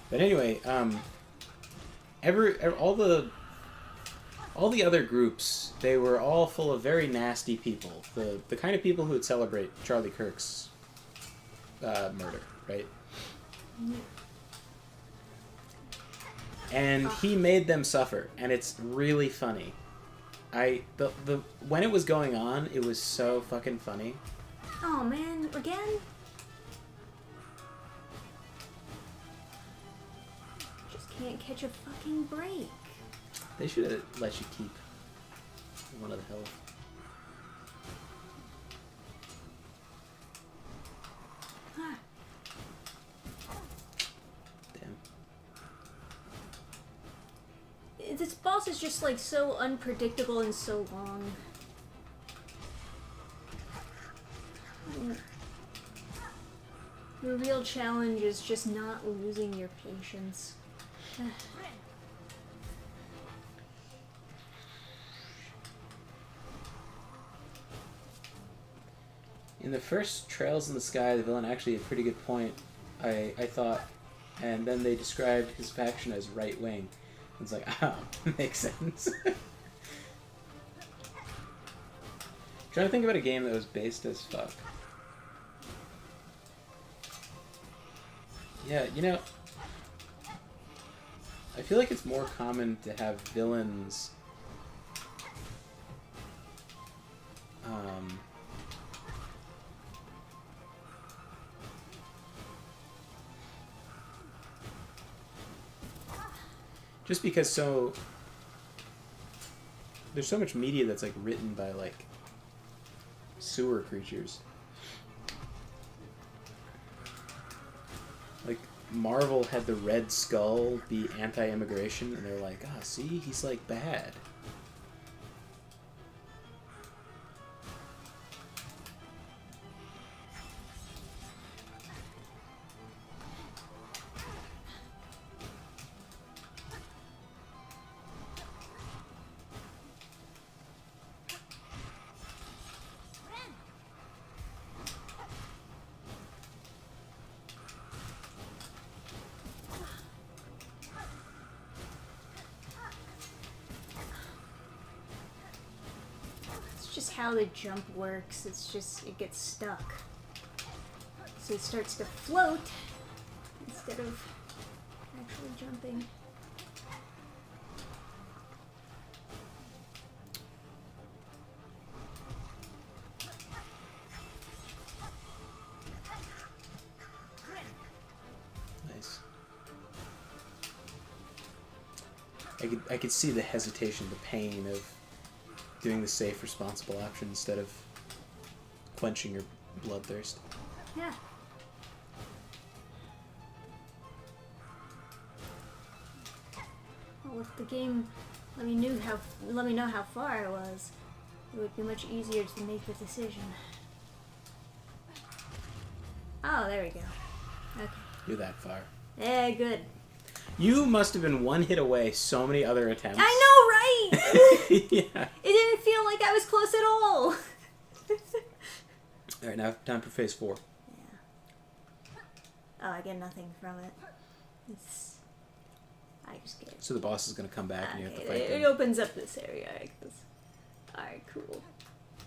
But anyway, all the other groups, they were all full of very nasty people. The kind of people who would celebrate Charlie Kirk's murder, right? And he made them suffer, and it's really funny. When it was going on, it was so fucking funny. Oh man, again? Just can't catch a fucking break. They should have let you keep one of the health. This boss is just like so unpredictable and so long. The real challenge is just not losing your patience. In the first Trails in the Sky, the villain actually had a pretty good point, I thought, and then they described his faction as right wing. It's like, oh, makes sense. Trying to think about a game that was based as fuck. Yeah, I feel like it's more common to have villains just because there's so much media that's like written by like sewer creatures. Like Marvel had the Red Skull be anti-immigration, and they're like, ah, see, he's like bad. Just how the jump works. It's just, it gets stuck. So it starts to float instead of actually jumping. Nice. I could see the hesitation, the pain of doing the safe, responsible option instead of quenching your bloodthirst. Yeah. Well, if the game let me know how far I was, it would be much easier to make the decision. Oh, there we go. Okay. You're that far. Yeah, good. You must have been one hit away so many other attempts. I know, right? Yeah. It didn't feel like I was close at all. Alright, now time for phase 4. Yeah. Oh, I get nothing from it. I just get... So the boss is going to come back and you have to fight It them. opens up this area, I guess. Alright, cool.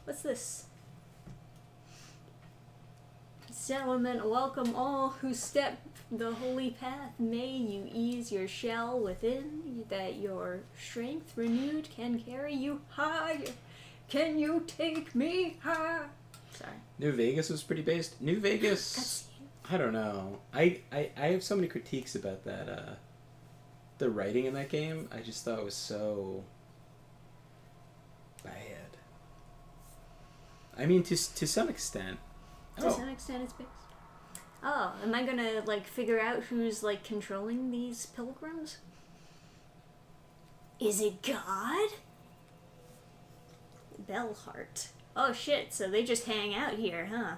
What's this? Settlement, welcome all who step the holy path. May you ease your shell within, that your strength renewed can carry you higher. Can you take me higher? Sorry. New Vegas was pretty based. New Vegas, I don't know. I have so many critiques about that. The writing in that game, I just thought it was so bad. I mean, to some extent. To some extent, it's based. Oh, am I gonna, like, figure out who's, like, controlling these pilgrims? Is it God? Bellheart. Oh shit, so they just hang out here, huh?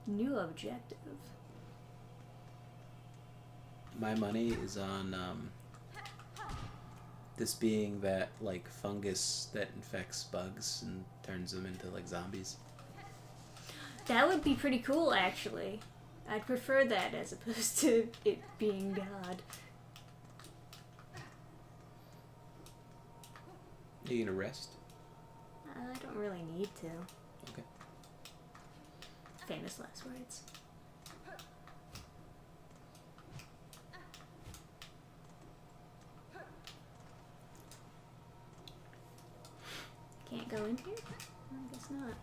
New objective. My money is on this being that like fungus that infects bugs and turns them into like zombies. That would be pretty cool, actually. I'd prefer that as opposed to it being God. Are you gonna rest? I don't really need to. Okay. Famous last words. Can't go in here? I guess not.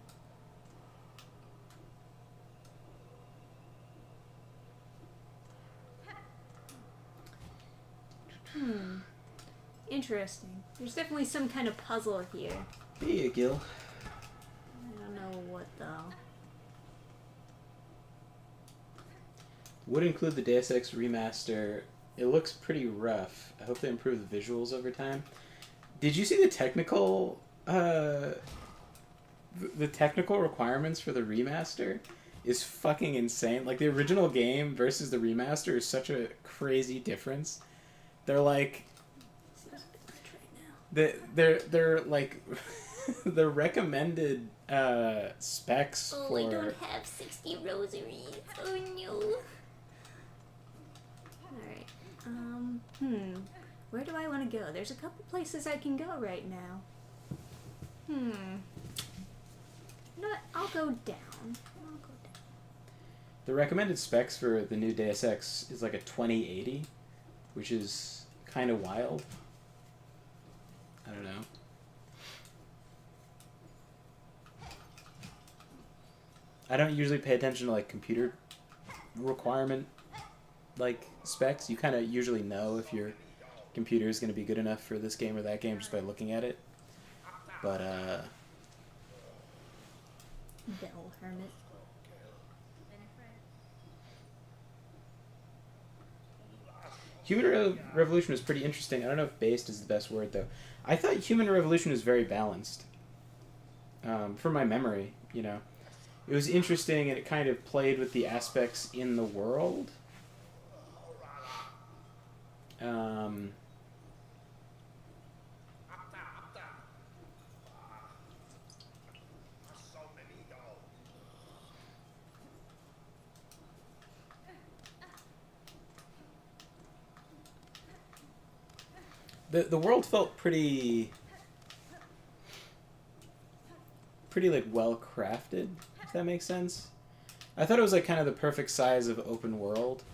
Interesting. There's definitely some kind of puzzle here. Be a Gil. I don't know what though. Would include the Deus Ex remaster. It looks pretty rough. I hope they improve the visuals over time. Did you see the technical requirements for the remaster? Is fucking insane. Like the original game versus the remaster is such a crazy difference. They're like they're like the recommended specs for. I don't have 60 rosaries. Oh no. Alright. Where do I want to go? There's a couple places I can go right now. You know what? I'll go down. The recommended specs for the new Deus Ex is like a 2080, which is kind of wild. I don't know. I don't usually pay attention to like computer requirement like specs. You kind of usually know if your computer is going to be good enough for this game or that game just by looking at it. But Bell Hermit. Human Revolution was pretty interesting. I don't know if based is the best word though. I thought Human Revolution was very balanced. From my memory, you know. It was interesting and it kind of played with the aspects in the world. The world felt pretty like well crafted, if that makes sense. I thought it was like kind of the perfect size of open world.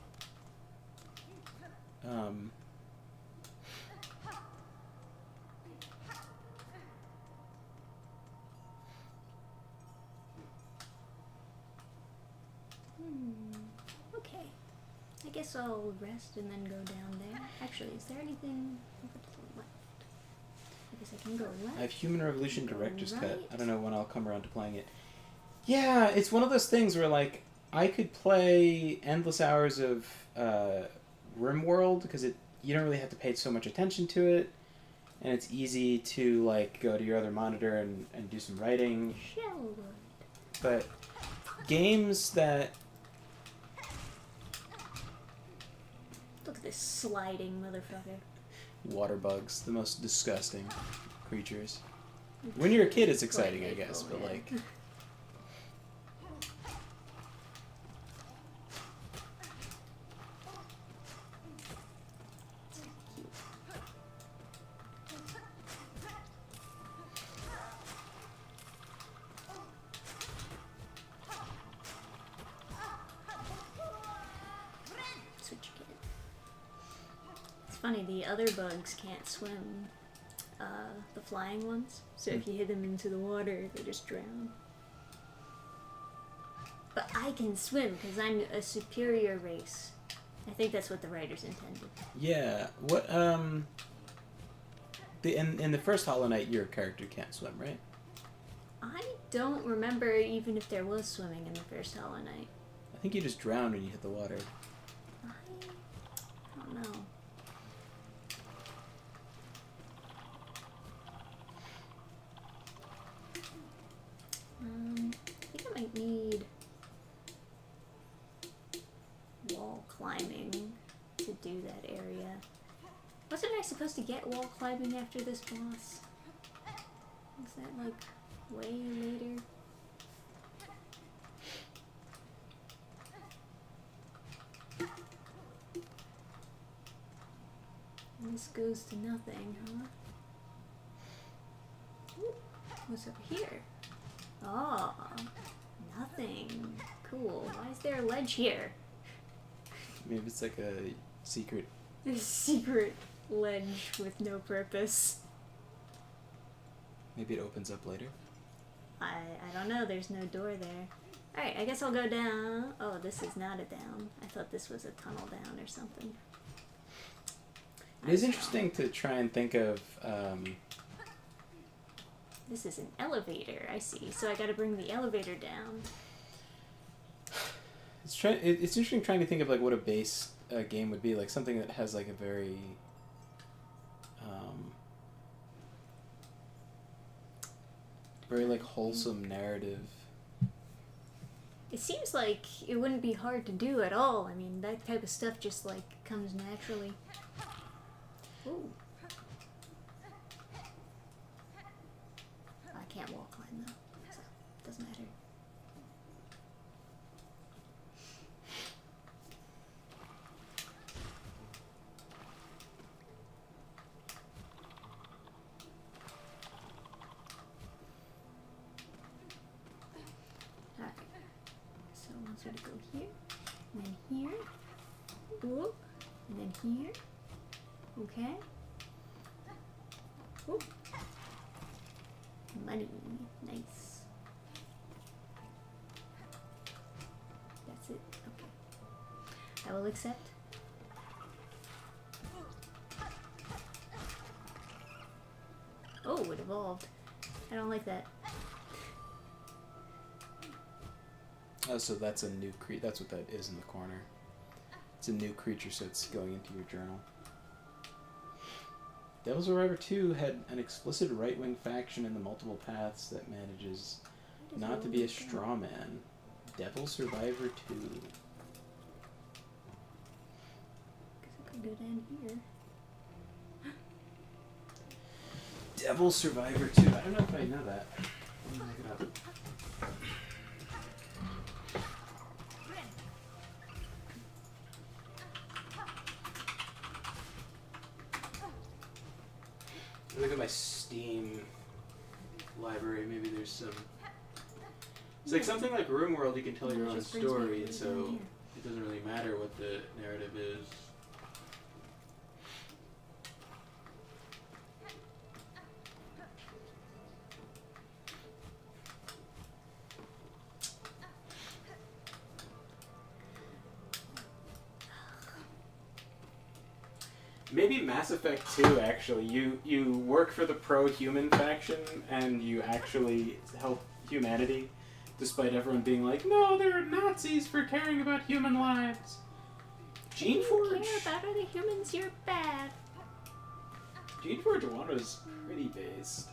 Okay. I guess I'll rest and then go down there. Actually, is there anything over to the left? I guess I can go left. I have Human Revolution Director's Cut. right. I don't know when I'll come around to playing it. Yeah, it's one of those things where like I could play endless hours of RimWorld because you don't really have to pay so much attention to it, and it's easy to like go to your other monitor and do some writing. Shellwood. But games that Look at this sliding motherfucker. Water bugs, the most disgusting creatures. When you're a kid, it's exciting, I Quite guess, hateful, but yeah. like... That's what you get. It's funny, the other bugs can't swim. The flying ones. So if you hit them into the water, they just drown. But I can swim because I'm a superior race. I think that's what the writers intended. Yeah, what, in the first Hollow Knight, your character can't swim, right? I don't remember even if there was swimming in the first Hollow Knight. I think you just drown when you hit the water. I don't know. I think I might need wall climbing to do that area. Wasn't I supposed to get wall climbing after this boss? Was that like way later? And this goes to nothing, huh? Ooh, what's over here? Oh, nothing. Cool. Why is there a ledge here? Maybe it's like a secret... A secret ledge with no purpose. Maybe it opens up later. I don't know. There's no door there. Alright, I guess I'll go down. Oh, this is not a down. I thought this was a tunnel down or something. It is interesting to try and think of... This is an elevator, I see. So I gotta bring the elevator down. It's interesting trying to think of like what a base game would be, like something that has like a very very like wholesome narrative. It seems like it wouldn't be hard to do at all. I mean, that type of stuff just like comes naturally. Ooh. I can't wall climb though, so it doesn't matter. Alright. So once we go here, and then here, whoop, and then here. Okay. Whoop. Money. Nice. That's it. Okay. I will accept. Oh, it evolved. I don't like that. Oh, so that's a new that's what that is in the corner. It's a new creature, so it's going into your journal. Devil Survivor 2 had an explicit right-wing faction in the multiple paths that manages not to be a straw man. Devil Survivor 2. Guess I could go down here. Devil Survivor 2. I don't know if I know that. Let me look it up. Look at my Steam library. Maybe there's some. It's like something like RimWorld. You can tell your own story, and so it doesn't really matter what the narrative is. Maybe Mass Effect 2, actually. You work for the pro-human faction, and you actually help humanity, despite everyone being like, no, they're Nazis for caring about human lives. Gene Forge? You care about other humans, you're bad. Gene Forge 1 was pretty based.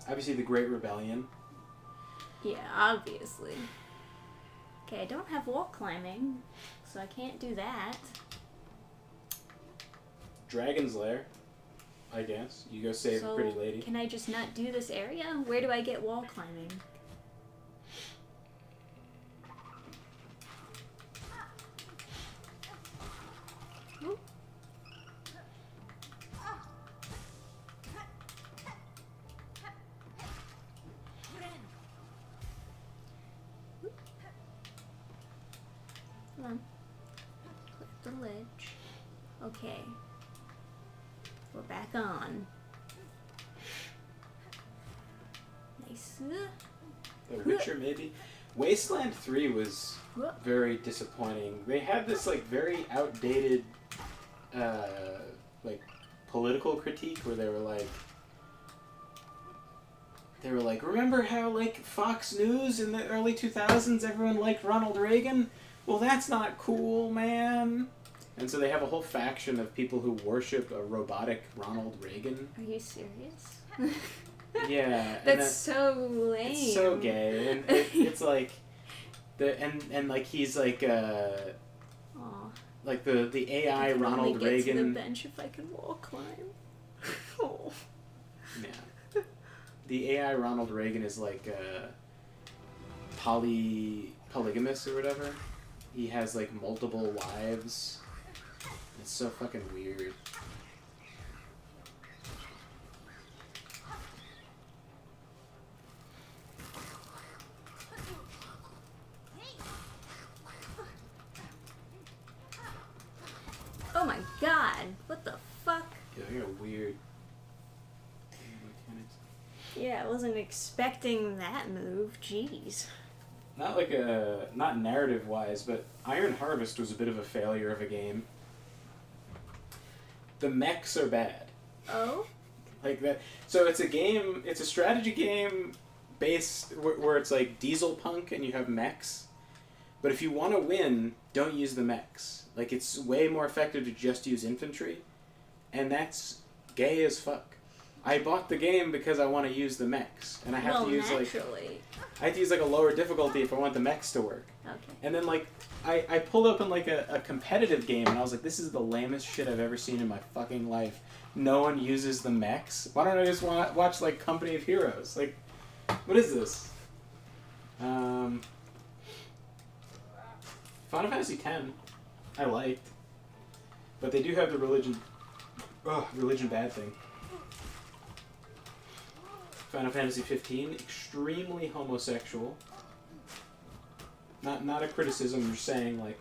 Obviously the Great Rebellion. Yeah, obviously. Okay, I don't have wall climbing, so I can't do that. Dragon's Lair, I guess. You go save a pretty lady. Can I just not do this area? Where do I get wall climbing? Oop. Come on. Click the ledge. Okay. We're back on. Nice. The Witcher, maybe? Wasteland 3 was very disappointing. They had this, like, very outdated, like, political critique where they were like, remember how, like, Fox News in the early 2000s, everyone liked Ronald Reagan? Well, that's not cool, man. And so they have a whole faction of people who worship a robotic Ronald Reagan. Are you serious? Yeah. That's so lame. It's so gay. And it's like, and like he's like, like the AI Ronald Reagan. I Reagan. to the bench if I can wall climb. Oh. Yeah. The AI Ronald Reagan is like polygamous or whatever. He has like multiple wives. It's so fucking weird. Oh my god! What the fuck? Yeah, you're weird. Yeah, I wasn't expecting that move. Jeez. Not like not narrative wise, but Iron Harvest was a bit of a failure of a game. The mechs are bad. Oh? Like that. So it's a game, it's a strategy game based where it's like diesel punk and you have mechs. But if you want to win, don't use the mechs. Like it's way more effective to just use infantry. And that's gay as fuck. I bought the game because I want to use the mechs. And I have to use I have to use like a lower difficulty if I want the mechs to work. Okay. And then like I pulled up in like a competitive game and I was like, this is the lamest shit I've ever seen in my fucking life. No one uses the mechs. Why don't I just watch like Company of Heroes? Like, what is this? Final Fantasy X, I liked, but they do have the religion bad thing. Final Fantasy 15, extremely homosexual. Not a criticism, I'm just saying, like,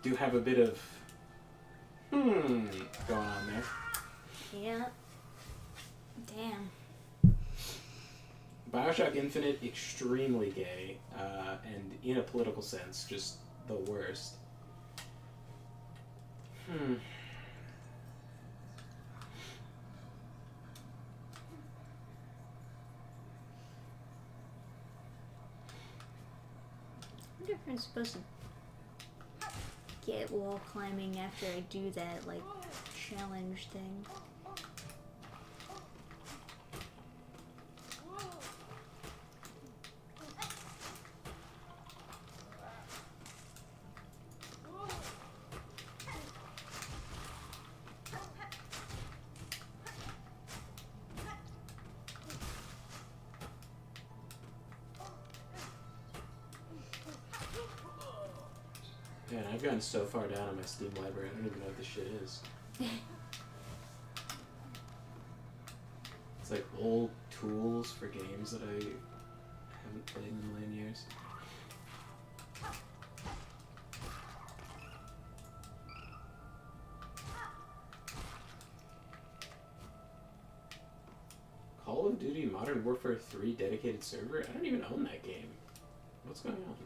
do have a bit of going on there. Yeah. Damn. BioShock Infinite, extremely gay, and in a political sense, just the worst. I wonder if I'm supposed to get wall climbing after I do that, like, challenge thing. Man, I've gotten so far down on my Steam library, I don't even know what this shit is. It's like old tools for games that I haven't played in a million years. Call of Duty Modern Warfare 3 dedicated server? I don't even own that game. What's going on?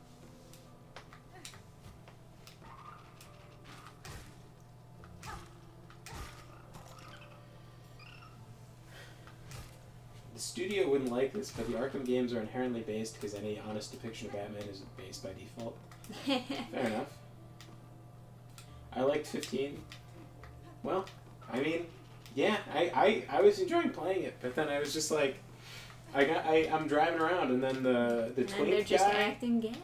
The studio wouldn't like this, but the Arkham games are inherently based because any honest depiction of Batman is based by default. Fair enough. I liked 15. Well, I mean, yeah, I was enjoying playing it, but then I was just like, I'm driving around, and then the And twink they're just guy, acting gay.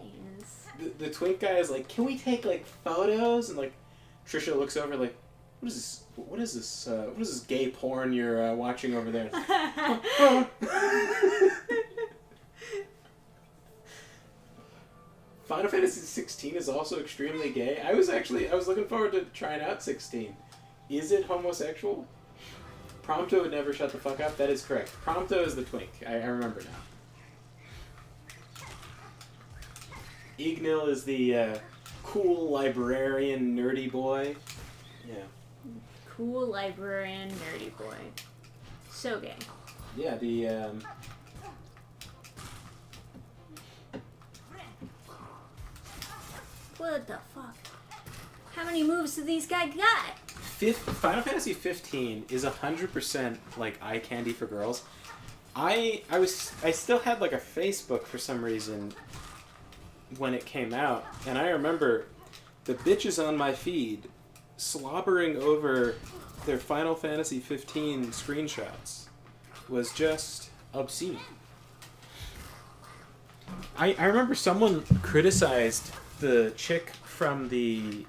the twink guy is like, "Can we take like photos?" And like, Trisha looks over like, "What is this? What is this? What is this gay porn you're watching over there?" Final Fantasy 16 is also extremely gay. I was looking forward to trying out 16. Is it homosexual? Prompto would never shut the fuck up. That is correct. Prompto is the twink. I remember now. Ignil is the cool librarian nerdy boy. Yeah. Cool librarian nerdy boy. So gay. Yeah, the What the fuck? How many moves do these guys got? Final Fantasy 15 is 100% like eye candy for girls. I still had like a Facebook for some reason when it came out, and I remember the bitches on my feed slobbering over their Final Fantasy 15 screenshots was just obscene. I remember someone criticized the chick from the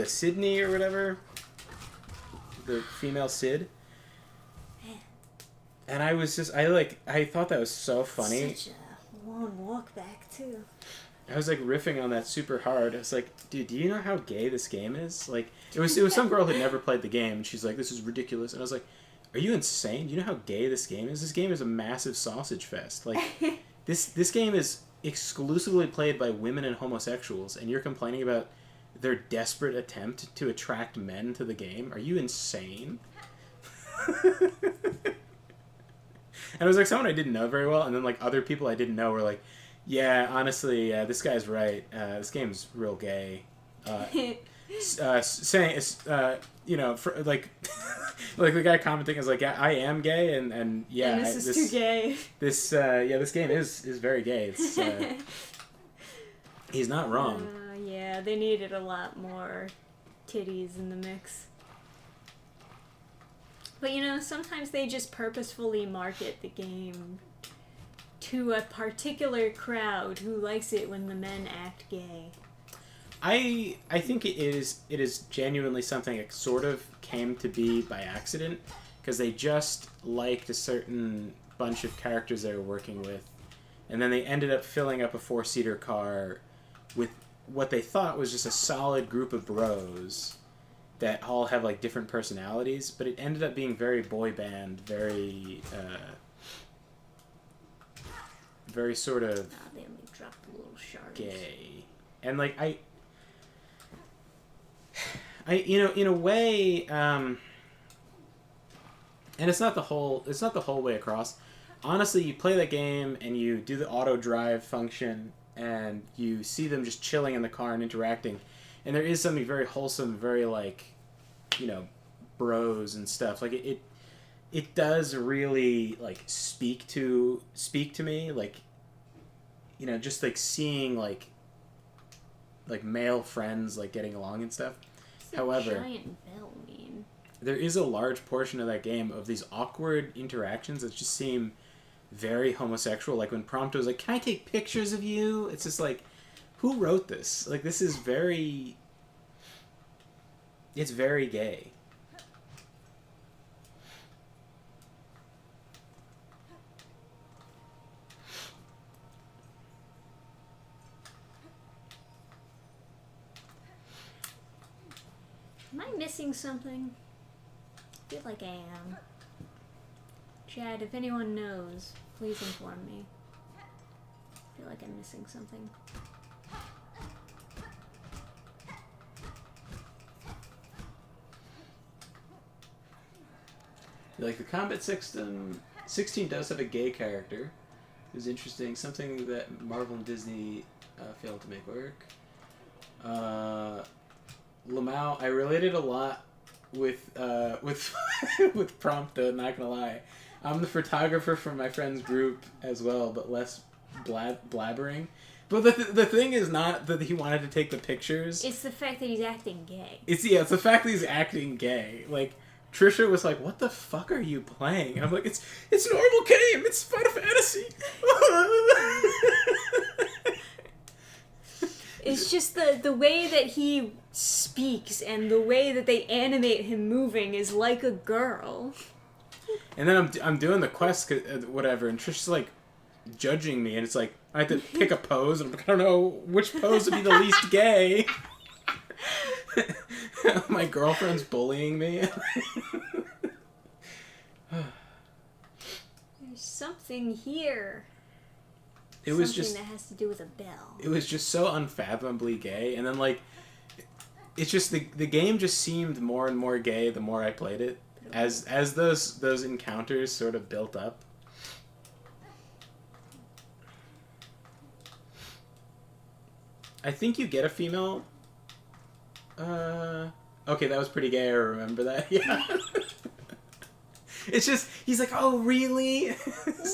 Sydney or whatever, the female Sid, and I thought that was so funny. Such a long walk back too. I was like riffing on that super hard. I was like, dude, do you know how gay this game is? Like, it was some girl who'd never played the game, and she's like, this is ridiculous. And I was like, are you insane? Do you know how gay this game is? This game is a massive sausage fest. Like, this game is exclusively played by women and homosexuals, and you're complaining about their desperate attempt to attract men to the game? Are you insane? And it was like someone I didn't know very well, and then like other people I didn't know were like, yeah, honestly, this guy's right. This game's real gay. Saying, you know, for, like, like the guy commenting is like, yeah, I am gay, and yeah, and this is too gay. This game is very gay. It's, he's not wrong. Yeah, they needed a lot more titties in the mix. But you know, sometimes they just purposefully market the game to a particular crowd who likes it when the men act gay. I think it is genuinely something that sort of came to be by accident, because they just liked a certain bunch of characters they were working with, and then they ended up filling up a 4-seater car with what they thought was just a solid group of bros that all have like different personalities, but it ended up being very boy band, very sort of they only dropped a little shards. gay. And like I you know, in a way, and it's not the whole way across. Honestly, you play that game and you do the auto drive function and you see them just chilling in the car and interacting, and there is something very wholesome, very like, you know, bros and stuff. Like it does really like speak to me, like, you know, just like seeing like male friends like getting along and stuff. However, giant bell mean? There is a large portion of that game of these awkward interactions that just seem very homosexual. Like when Prompto's like, "Can I take pictures of you?" It's just like, who wrote this? Like, this is very... It's very gay. Am I missing something? I feel like I am. Chad, if anyone knows, please inform me. I feel like I'm missing something. Like the combat system, 16 does have a gay character. It was interesting. Something that Marvel and Disney failed to make work. Lamau, I related a lot with with Prompto, not gonna lie. I'm the photographer for my friend's group as well, but less blabbering. But the thing is not that he wanted to take the pictures. It's the fact that he's acting gay. It's the fact that he's acting gay. Like, Trisha was like, "What the fuck are you playing?" And I'm like, "It's a normal game. It's Final Fantasy." It's just the way that he speaks and the way that they animate him moving is like a girl. And then I'm doing the quest, whatever, and Trisha's like judging me, and it's like I have to pick a pose, and I'm like, I don't know which pose would be the least gay. My girlfriend's bullying me. There's something here. It was Something just that has to do with a bell. It was just so unfathomably gay, and then like it's just the game just seemed more and more gay the more I played it, as those encounters sort of built up. I think you get a female. Okay, that was pretty gay. I remember that. Yeah. It's just he's like, "Oh, really?"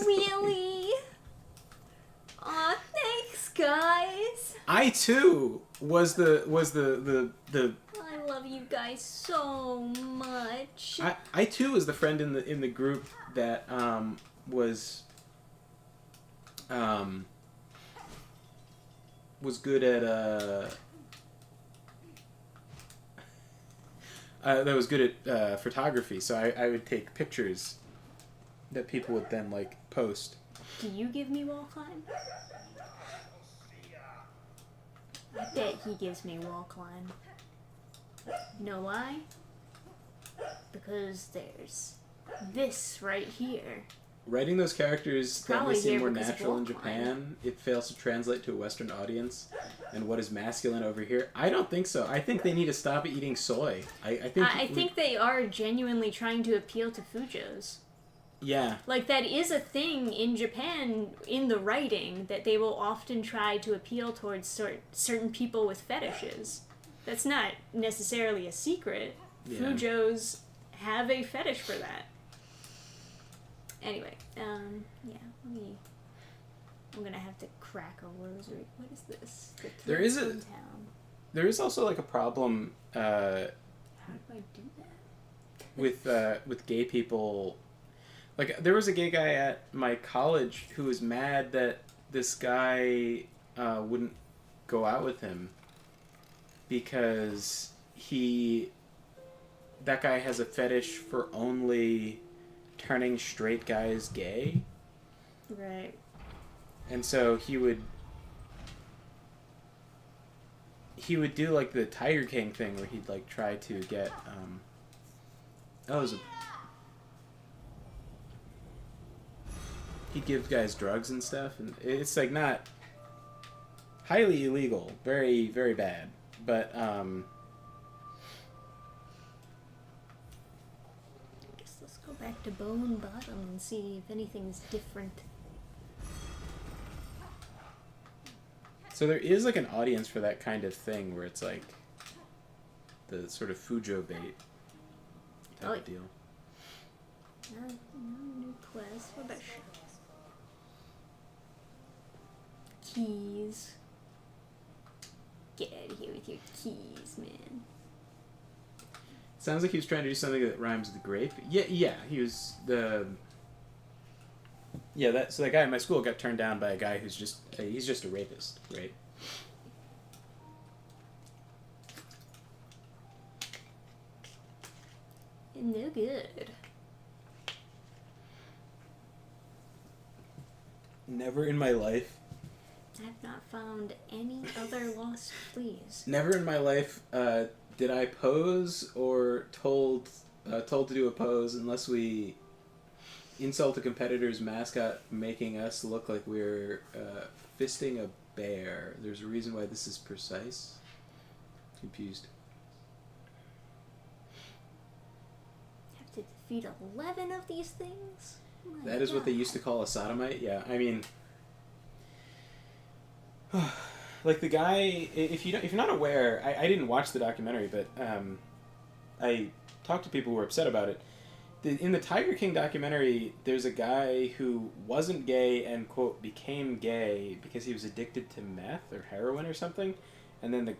Really? Aw, thanks, guys. I too was the I love you guys so much. I too was the friend in the group that was good at that was good at photography. So I would take pictures that people would then like post. Do you give me wall climb? I bet he gives me wall climb. You know why? Because there's this right here. Writing those characters that Probably may seem here more because of natural in wall climb. Japan, it fails to translate to a Western audience. And what is masculine over here? I don't think so. I think they need to stop eating soy. I think they are genuinely trying to appeal to Fujos. Yeah. Like, that is a thing in Japan, in the writing, that they will often try to appeal towards certain people with fetishes. That's not necessarily a secret. Yeah. Fujos have a fetish for that. Anyway, yeah, I'm gonna have to crack a rosary. What is this? There is Town. There is also like a problem How do I do that? with gay people. Like, there was a gay guy at my college who was mad that this guy wouldn't go out with him because that guy has a fetish for only turning straight guys gay. Right. And so he would do like the Tiger King thing where he'd like try to get he'd give guys drugs and stuff, and it's like not highly illegal, very very bad, but Guess let's go back to Bone Bottom and see if anything's different. so there is like an audience for that kind of thing where it's like the sort of Fujo bait type of deal. No new quest. What about keys? Get out of here with your keys, man. Sounds like he was trying to do something that rhymes with grape. Yeah, he was so that guy at my school got turned down by a guy who's he's just a rapist, right? No good. Never in my life. I've not found any other lost fleas. Never in my life did I pose or told to do a pose unless we insult a competitor's mascot, making us look like we're fisting a bear. There's a reason why this is precise. Confused. Have to defeat 11 of these things? My That is what they God. used to call a sodomite. Yeah, I mean, like the guy. If you're not aware, I didn't watch the documentary, but I talked to people who were upset about it. In the Tiger King documentary, there's a guy who wasn't gay and quote became gay because he was addicted to meth or heroin or something, and then the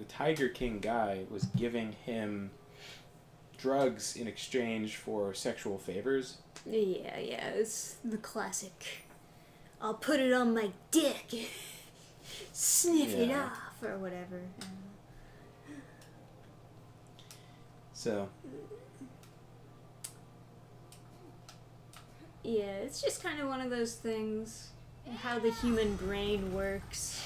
Tiger King guy, was giving him drugs in exchange for sexual favors. Yeah, it's the classic. I'll put it on my dick. Sniff it Yeah. off, or whatever. So, Yeah, it's just kind of one of those things. How the human brain works.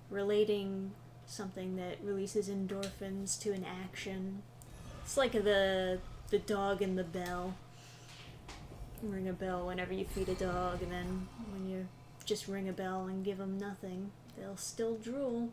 Relating something that releases endorphins to an action. It's like the dog and the bell. You ring a bell whenever you feed a dog, and then when you just ring a bell and give them nothing, they'll still drool.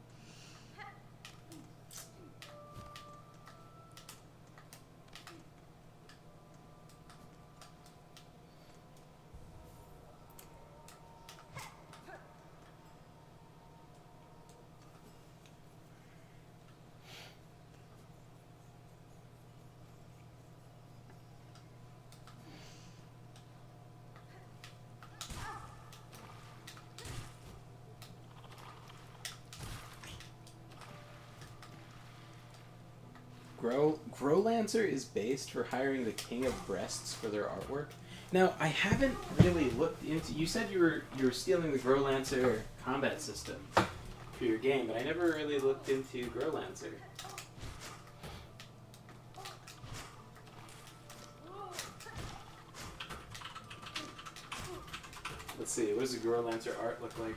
Growlancer is based for hiring the king of breasts for their artwork. Now, I haven't really looked into. You said you were stealing the Growlancer combat system for your game, but I never really looked into Growlancer. Let's see. What does the Growlancer art look like?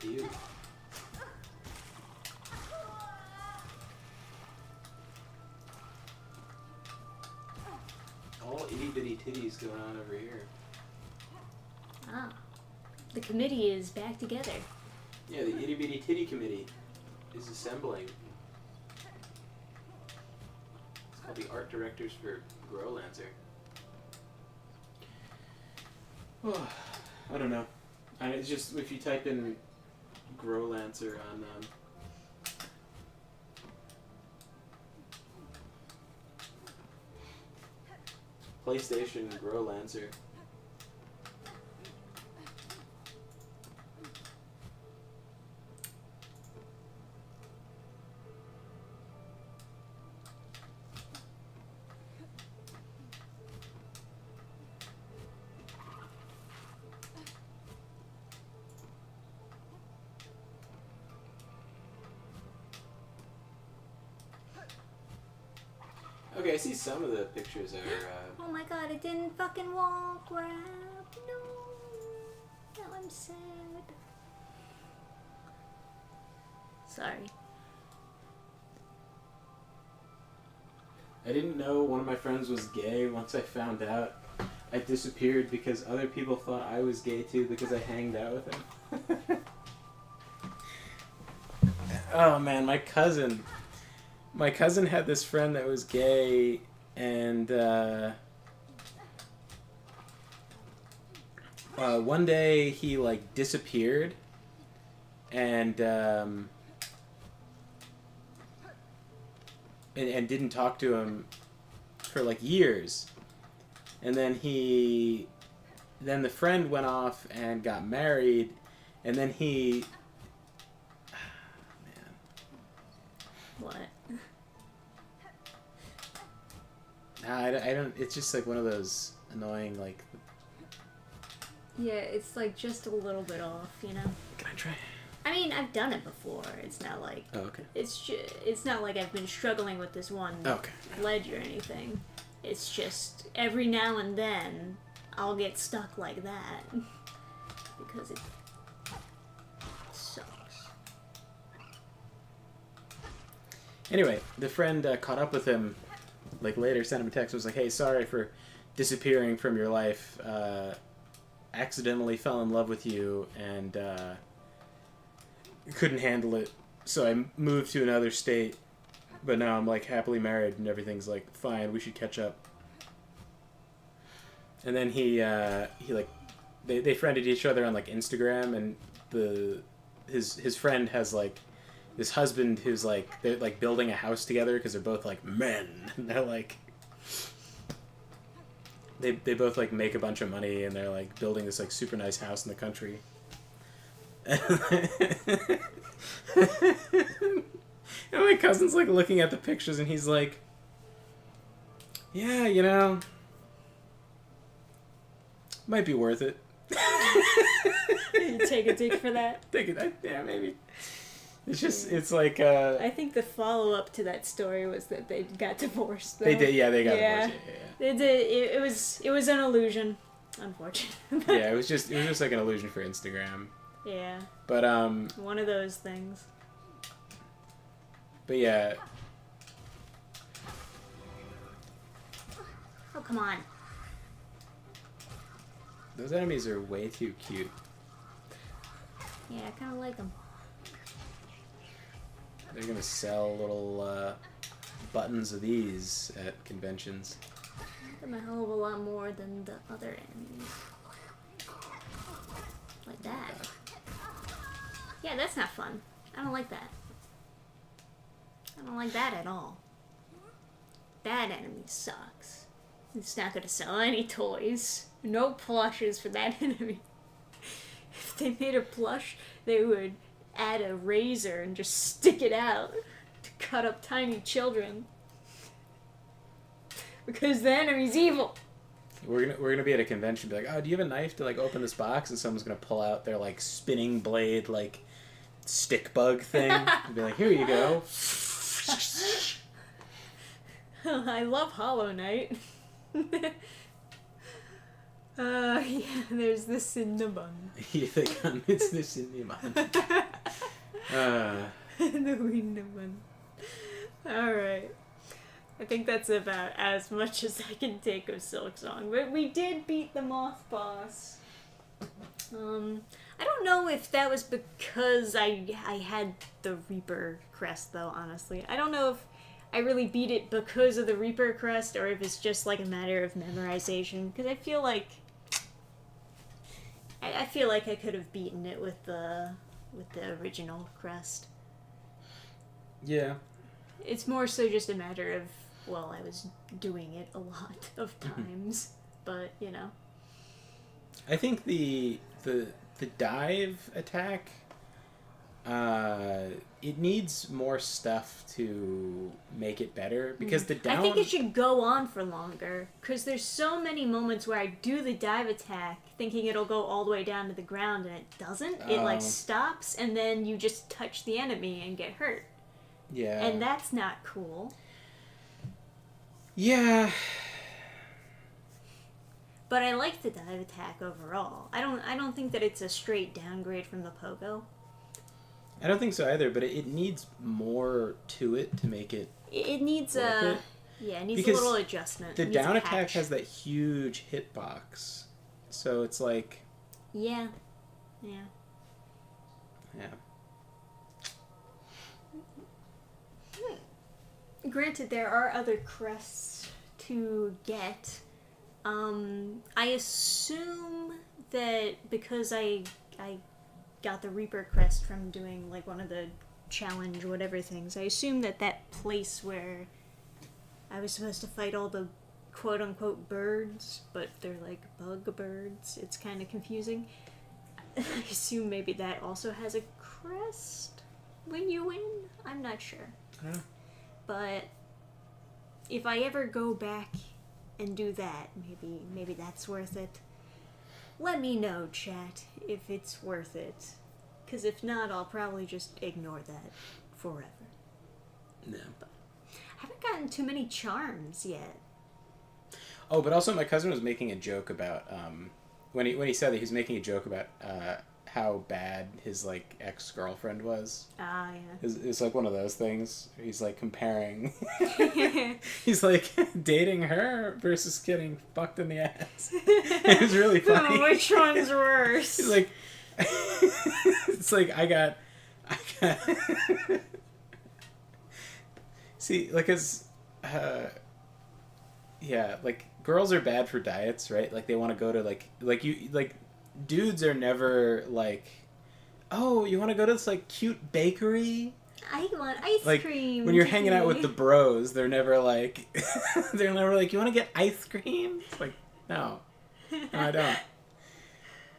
Ew. All itty bitty titties going on over here. Ah. The committee is back together. Yeah, the itty bitty titty committee is assembling. It's called the art directors for Growlancer. Oh, I don't know. It's just if you type in Growlancer on PlayStation Growlancer. Okay, I see some of the pictures are. Oh my god, it didn't fucking walk right. No. Now I'm sad. Sorry. I didn't know one of my friends was gay. Once I found out, I disappeared because other people thought I was gay too because I hanged out with him. Oh man, my cousin had this friend that was gay, and one day he like disappeared, and didn't talk to him for like years, and then the friend went off and got married, and then he. What? I don't. It's just like one of those annoying like. Yeah, it's like just a little bit off, you know? Can I try? I mean, I've done it before. It's not like... Oh, okay. It's not like I've been struggling with this one ledge or anything. It's just every now and then I'll get stuck like that. Because it sucks. Anyway, the friend caught up with him, like later, sent him a text, was like, hey, sorry for disappearing from your life, accidentally fell in love with you, and couldn't handle it, so I moved to another state, but now I'm like happily married, and everything's like fine, we should catch up. And then he like, they friended each other on like Instagram, and his friend has like this husband who's like, they're like building a house together because they're both like men. And they're like, they both like make a bunch of money, and they're like building this like super nice house in the country. And my cousin's like looking at the pictures and he's like, yeah, you know, might be worth it. You take a dig for that. Yeah, maybe. It's just, it's like, I think the follow-up to that story was that they got divorced, though. they did, yeah, they got Yeah. divorced. It was an illusion, unfortunately. Yeah, it was just like an illusion for Instagram. Yeah. But, One of those things. but yeah. Oh, come on. Those enemies are way too cute. Yeah, I kind of like them. They're gonna sell little buttons of these at conventions. Them a hell of a lot more than the other enemies. Like that. Yeah, that's not fun. I don't like that. I don't like that at all. That enemy sucks. It's not gonna sell any toys. No plushes for that enemy. If they made a plush, they would add a razor and just stick it out to cut up tiny children. Because the enemy's evil. We're gonna be at a convention, be like, oh, do you have a knife to like open this box? And someone's gonna pull out their like spinning blade like stick bug thing and be like, here you go. I love Hollow Knight. Yeah, there's the Cinnabon. Yeah, the gun. It's the Cinnabon. The Cinnabon. Alright. I think that's about as much as I can take of Silksong. But we did beat the Moth Boss. I don't know if that was because I had the Reaper crest, though, honestly. I don't know if I really beat it because of the Reaper crest, or if it's just like a matter of memorization. Because I feel like I could have beaten it with the original crest. Yeah. It's more so just a matter of, well, I was doing it a lot of times, but you know. I think the dive attack, it needs more stuff to make it better, because the down... I think it should go on for longer, because there's so many moments where I do the dive attack thinking it'll go all the way down to the ground, and it doesn't. It like stops, and then you just touch the enemy and get hurt. Yeah. And that's not cool. Yeah. But I like the dive attack overall. I don't think that it's a straight downgrade from the pogo. I don't think so either, but it needs more to it to make it. It needs worth it. Yeah, it needs Because a little adjustment. The It needs a down attack patch. has that huge hitbox, so it's like. Yeah. Yeah. Granted, there are other crests to get. I assume that because I got the Reaper crest from doing like one of the challenge whatever things, I assume that place where I was supposed to fight all the quote unquote birds, but they're like bug birds. It's kind of confusing. I assume maybe that also has a crest when you win. I'm not sure. But if I ever go back and do that, maybe that's worth it. Let me know, chat, if it's worth it. Because if not, I'll probably just ignore that forever. No. But I haven't gotten too many charms yet. Oh, but also my cousin was making a joke about when he said that he was making a joke about how bad his like ex-girlfriend was. Ah, yeah. It's like one of those things. He's like comparing. He's like dating her versus getting fucked in the ass. It was really funny. Oh, which one's worse? He's like, it's like I got. See, like yeah, like girls are bad for diets, right? Like they want to go to like dudes are never like, oh, you want to go to this like cute bakery? I want ice Like cream. when you're hanging out with the bros, they're never like, you want to get ice cream? It's like, no, I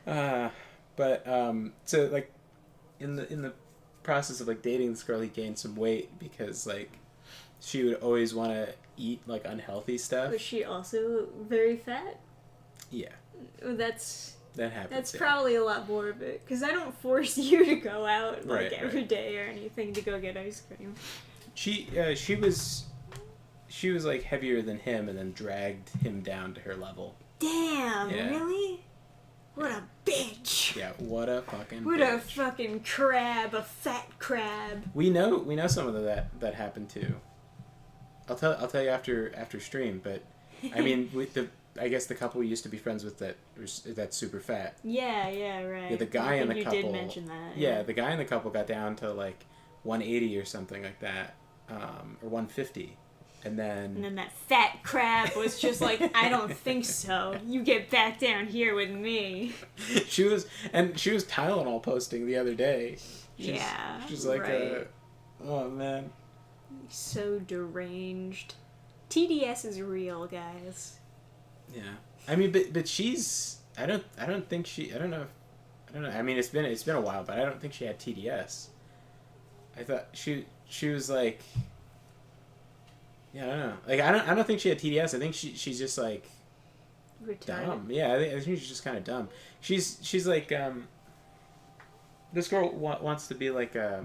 don't. But so like in the process of like dating this girl, he gained some weight because like she would always want to eat like unhealthy stuff. Was she also very fat? Yeah, That's that happens. That's yeah. probably a lot more of it, because I don't force you to go out like Right, every right. day or anything to go get ice cream. She was like heavier than him and then dragged him down to her level. Damn, Yeah. really? What a bitch! Yeah, what a fucking What bitch. a fucking crab, a fat crab. We know some of that happened too. I'll tell you after stream, but I mean I guess the couple we used to be friends with that's super fat. Yeah, right. Yeah, the guy in the you couple. did mention that. Yeah, the guy in the couple got down to like 180 or something like that, or 150, and And then then that fat crab was just like, I don't think so. You get back down here with me. she was Tylenol posting the other day. She's like, right. oh man. So deranged. TDS is real, guys. Yeah, I mean, but she's. I don't think she. I don't know. I mean, it's been a while, but I don't think she had TDS. I thought she was like. Yeah, I don't know. Like I don't think she had TDS. I think she's just like Retarded. dumb. Yeah, I think she's just kind of dumb. She's like this girl wants to be like a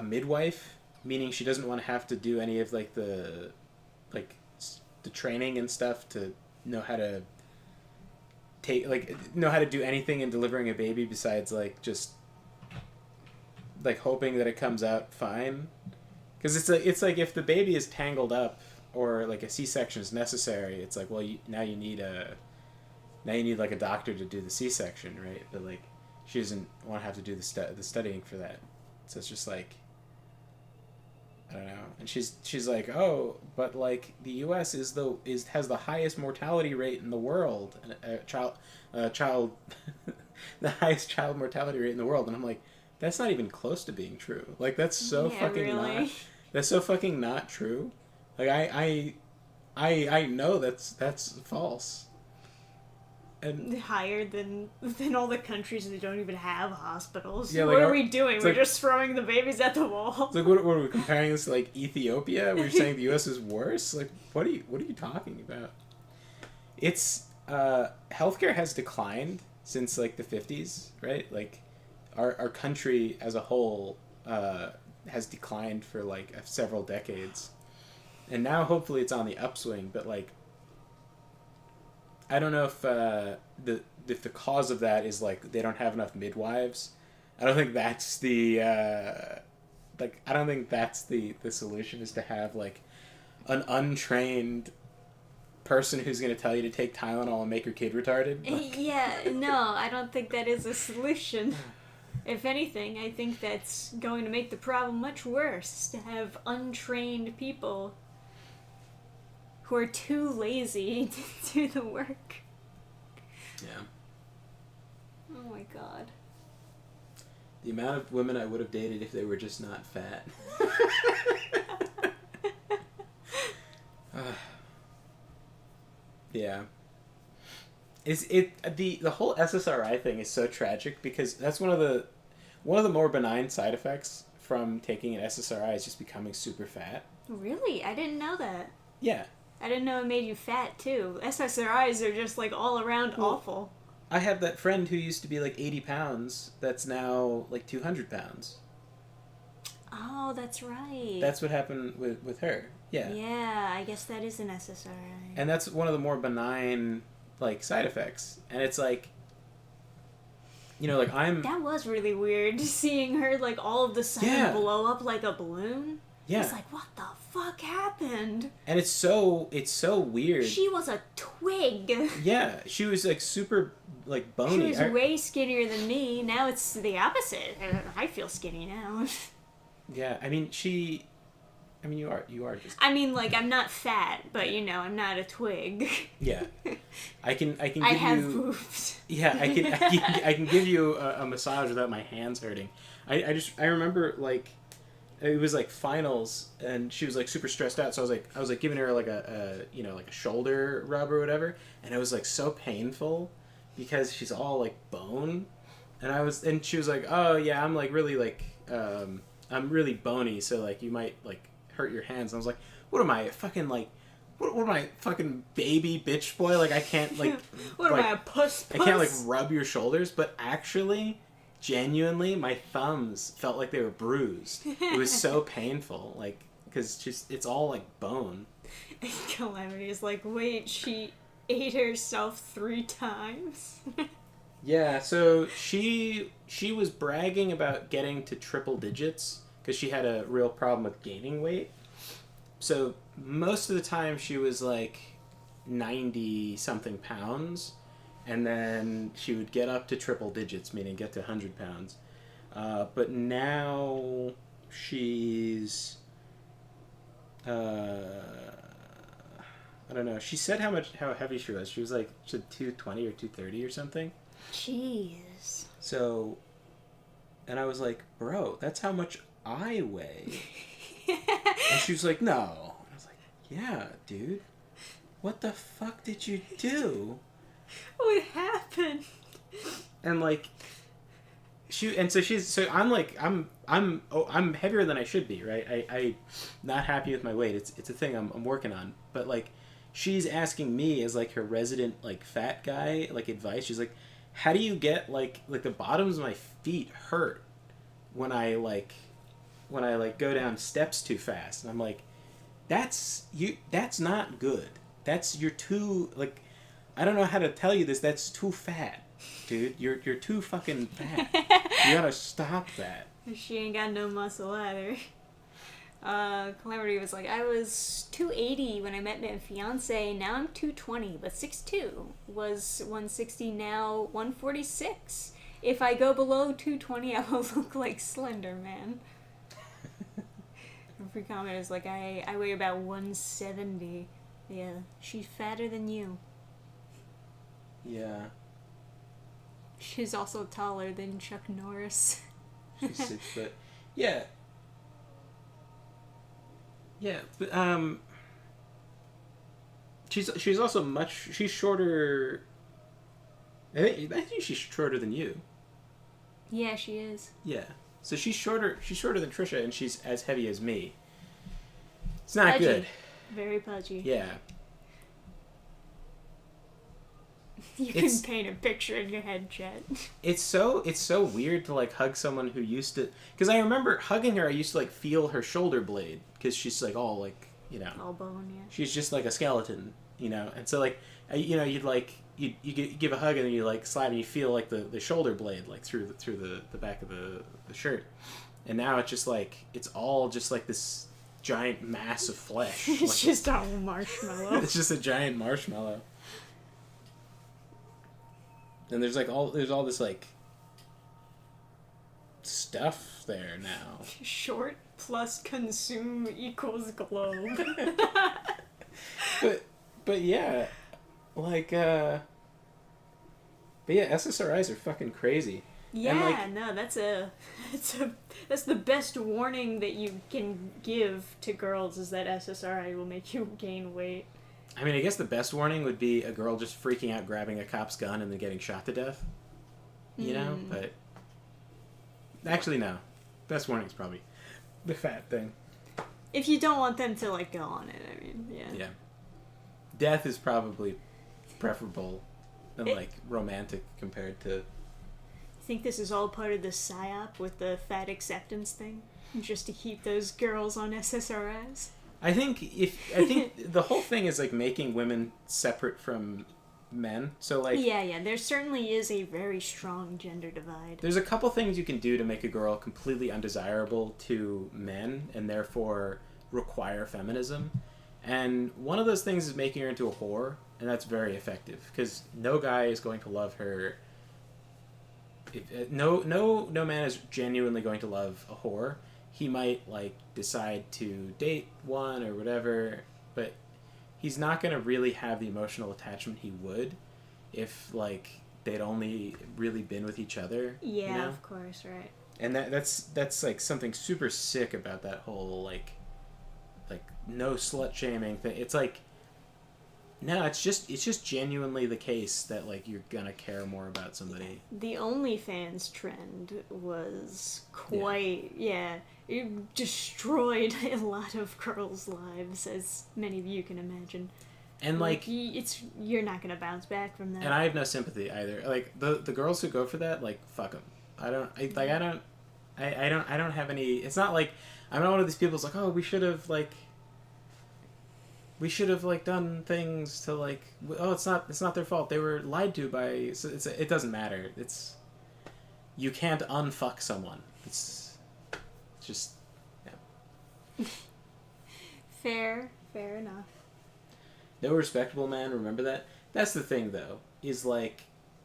midwife, meaning she doesn't want to have to do any of like the training and stuff to know how to do anything in delivering a baby besides like just like hoping that it comes out fine. Because it's like if the baby is tangled up or like a C-section is necessary, it's like, well, now you need like a doctor to do the C-section, right? But like she doesn't want to have to do the studying for that, so it's just like I don't know. And she's like, oh, but like the U.S. has the highest mortality rate in the world, child the highest child mortality rate in the world, and I'm like, that's not even close to being true. Like that's so fucking really? not. That's so fucking not true. Like I know that's false. And Higher than all the countries that don't even have hospitals. Yeah, like what are we doing? We're like- just throwing the babies at the wall. it's like what are we comparing this to like Ethiopia? We're saying the U.S. is worse. Like what are you talking about? It's healthcare has declined since like the 50s, right? Like our country as a whole has declined for like several decades, and now hopefully it's on the upswing. But like, I don't know if the cause of that is like they don't have enough midwives. I don't think that's the I don't think that's the solution is to have like an untrained person who's going to tell you to take Tylenol and make your kid retarded. Like, Yeah, no, I don't think that is a solution. If anything, I think that's going to make the problem much worse, to have untrained people who are too lazy to do the work. yeah. Oh my god. The amount of women I would have dated if they were just not fat. Yeah. The whole SSRI thing is so tragic because that's one of the more benign side effects from taking an SSRI is just becoming super fat. Really? I didn't know that. Yeah. I didn't know it made you fat, too. SSRIs are just, like, all around Well, awful. I have that friend who used to be like 80 pounds that's now like 200 pounds. Oh, that's right. That's what happened with her. Yeah. Yeah, I guess that is an SSRI. And that's one of the more benign like side effects. And it's like, you know, like That was really weird, seeing her, like, all of the sudden Yeah. blow up like a balloon. Yeah. It's like, what the fuck happened? And it's so weird. She was a twig. Yeah, she was like super like bony. She was way skinnier than me. Now it's the opposite. I feel skinny now. Yeah, I mean you are just. I mean, like, I'm not fat, but, you know, I'm not a twig. Yeah. I can give I have you boobs. Yeah, I can give you a massage without my hands hurting. I remember like it was like finals and she was like super stressed out, so I was like giving her like a you know like a shoulder rub or whatever, and it was like so painful because she's all like bone, and she was like, oh yeah, I'm like really like I'm really bony, so like you might like hurt your hands. And I was like, what am I fucking like? What am I fucking baby bitch boy? Like I can't like what like, am I, a puss? I can't like rub your shoulders, but actually, genuinely, my thumbs felt like they were bruised. It was so painful, like because just it's all like bone. And Calamity is like, wait, she ate herself 3 times. Yeah, so she was bragging about getting to triple digits because she had a real problem with gaining weight. So most of the time she was like 90 something pounds, and then she would get up to triple digits, meaning get to 100 pounds. But now she's I don't know. She said how heavy she was. She was like 220 or 230 or something. Jeez. So, and I was like, bro, that's how much I weigh. And she was like, no. And I was like, yeah, dude. What the fuck did you do? What happened? And like, I'm heavier than I should be, right? I'm not happy with my weight. It's a thing I'm working on. But like, she's asking me as like her resident like fat guy like advice. She's like, how do you get like the bottoms of my feet hurt when I go down steps too fast? And I'm like, that's not good. You're too like, I don't know how to tell you this. That's too fat, dude. You're too fucking fat. You gotta stop that. She ain't got no muscle either. Calamity was like, I was 280 when I met my fiance, now I'm 220, but 6'2", was 160, now 146. If I go below 220, I will look like Slender Man. Every comment is like, I weigh about 170. Yeah, she's fatter than you. Yeah. She's also taller than Chuck Norris. She's 6 foot. Yeah. Yeah, but she's also she's shorter. I think she's shorter than you. Yeah, she is. Yeah, so she's shorter than Trisha, and she's as heavy as me. It's not Pudgy. good. Very pudgy. Yeah. You can paint a picture in your head, Chet. It's so weird to like hug someone who used to, because I remember hugging her. I used to like feel her shoulder blade because she's like all like, you know, all bone. Yeah. She's just like a skeleton, you know, and so like you'd like you give a hug and then you like slide and you feel like the shoulder blade like through the back of the shirt, and now it's just like it's all just like this giant mass of flesh. It's like, just a marshmallow. It's just a giant marshmallow. And there's all this like stuff there now. Short plus consume equals globe. but yeah, like but yeah, SSRIs are fucking crazy. Yeah, no, that's the best warning that you can give to girls is that SSRI will make you gain weight. I mean, I guess the best warning would be a girl just freaking out, grabbing a cop's gun, and then getting shot to death. You know? But actually, no. Best warning is probably the fat thing. If you don't want them to, like, go on it, I mean, yeah. Yeah. Death is probably preferable than, like, romantic compared to... I think this is all part of the psyop with the fat acceptance thing? Just to keep those girls on SSRIs? I think the whole thing is like making women separate from men. So like yeah, there certainly is a very strong gender divide. There's a couple things you can do to make a girl completely undesirable to men and therefore require feminism. And one of those things is making her into a whore, and that's very effective because no guy is going to love her. No man is genuinely going to love a whore. He might like decide to date one or whatever, but he's not going to really have the emotional attachment he would if like they'd only really been with each other. Yeah, you know? Of course, right. And that's like something super sick about that whole like no slut shaming thing. It's like No, it's just genuinely the case that like you're gonna care more about somebody. The OnlyFans trend was quite it destroyed a lot of girls' lives, as many of you can imagine. And like you're not gonna bounce back from that. and I have no sympathy either. Like the girls who go for that, like fuck them. I don't have any. It's not like I'm not one of these people who's like, oh, we should have like done things to like, oh, it's not their fault, they were lied to by, so it doesn't matter. It's, you can't unfuck someone. It's just, yeah. Fair enough. No respectable man, remember that. That's the thing though, is like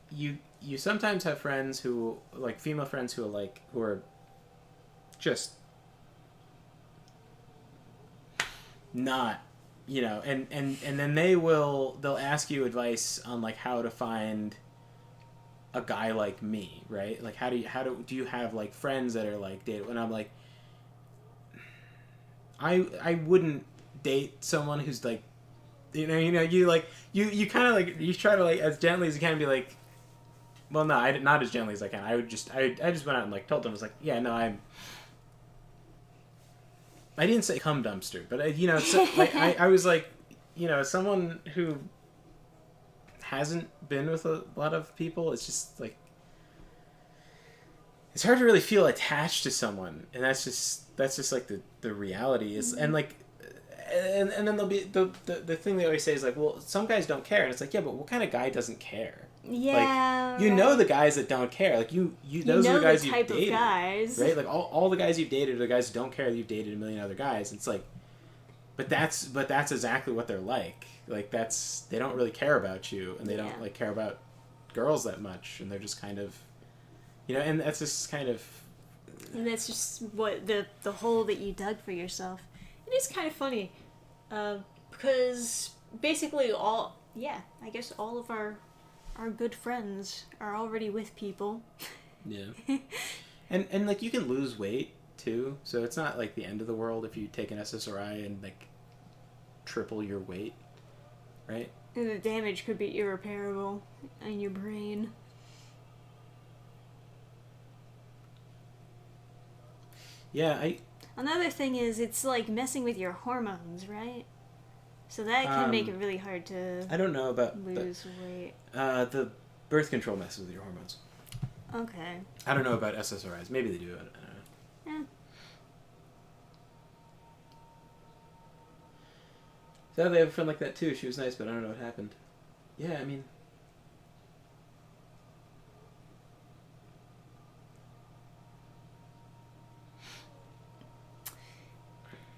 you sometimes have friends who, like female friends who are just not, you know, and then they'll ask you advice on like how to find a guy like me, right? Like do you have like friends that are like date? And I'm like, I wouldn't date someone who's like, you kind of like, you try to like as gently as you can be like, well, no, not as gently as I can. I just went out and like told them, I was like, yeah, no, I didn't say cum dumpster, but so, like I was like, someone who hasn't been with a lot of people, it's just like, it's hard to really feel attached to someone, and that's just like the reality is, and like, and then there'll be the thing they always say is like, well, some guys don't care, and it's like, yeah, but what kind of guy doesn't care? Yeah, like, you know the guys that don't care. Like those are the guys you've dated, of guys, right? Like all the guys you've dated are the guys who don't care that you've dated a million other guys. It's like, but that's exactly what they're like. Like they don't really care about you, and they don't like care about girls that much, and they're just kind of, and that's just kind of. And that's just what the hole that you dug for yourself. It is kind of funny, because basically I guess all of our good friends are already with people. Yeah. and like you can lose weight too, so it's not like the end of the world if you take an SSRI and like triple your weight, right? And the damage could be irreparable in your brain. Yeah, Another thing is it's like messing with your hormones, right? So that can make it really hard to I don't know about lose weight. The birth control messes with your hormones. Okay. I don't know about SSRIs. Maybe they do. I don't know. Yeah. So they have a friend like that too. She was nice, but I don't know what happened. Yeah, I mean.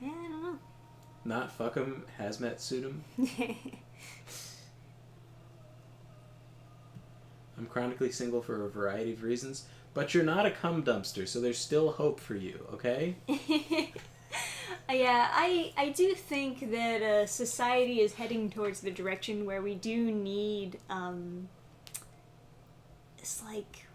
Yeah, I don't know. Not fuck 'em, hazmat suit 'em. I'm chronically single for a variety of reasons, but you're not a cum dumpster, so there's still hope for you, okay? Yeah, I do think that society is heading towards the direction where we do need, it's like,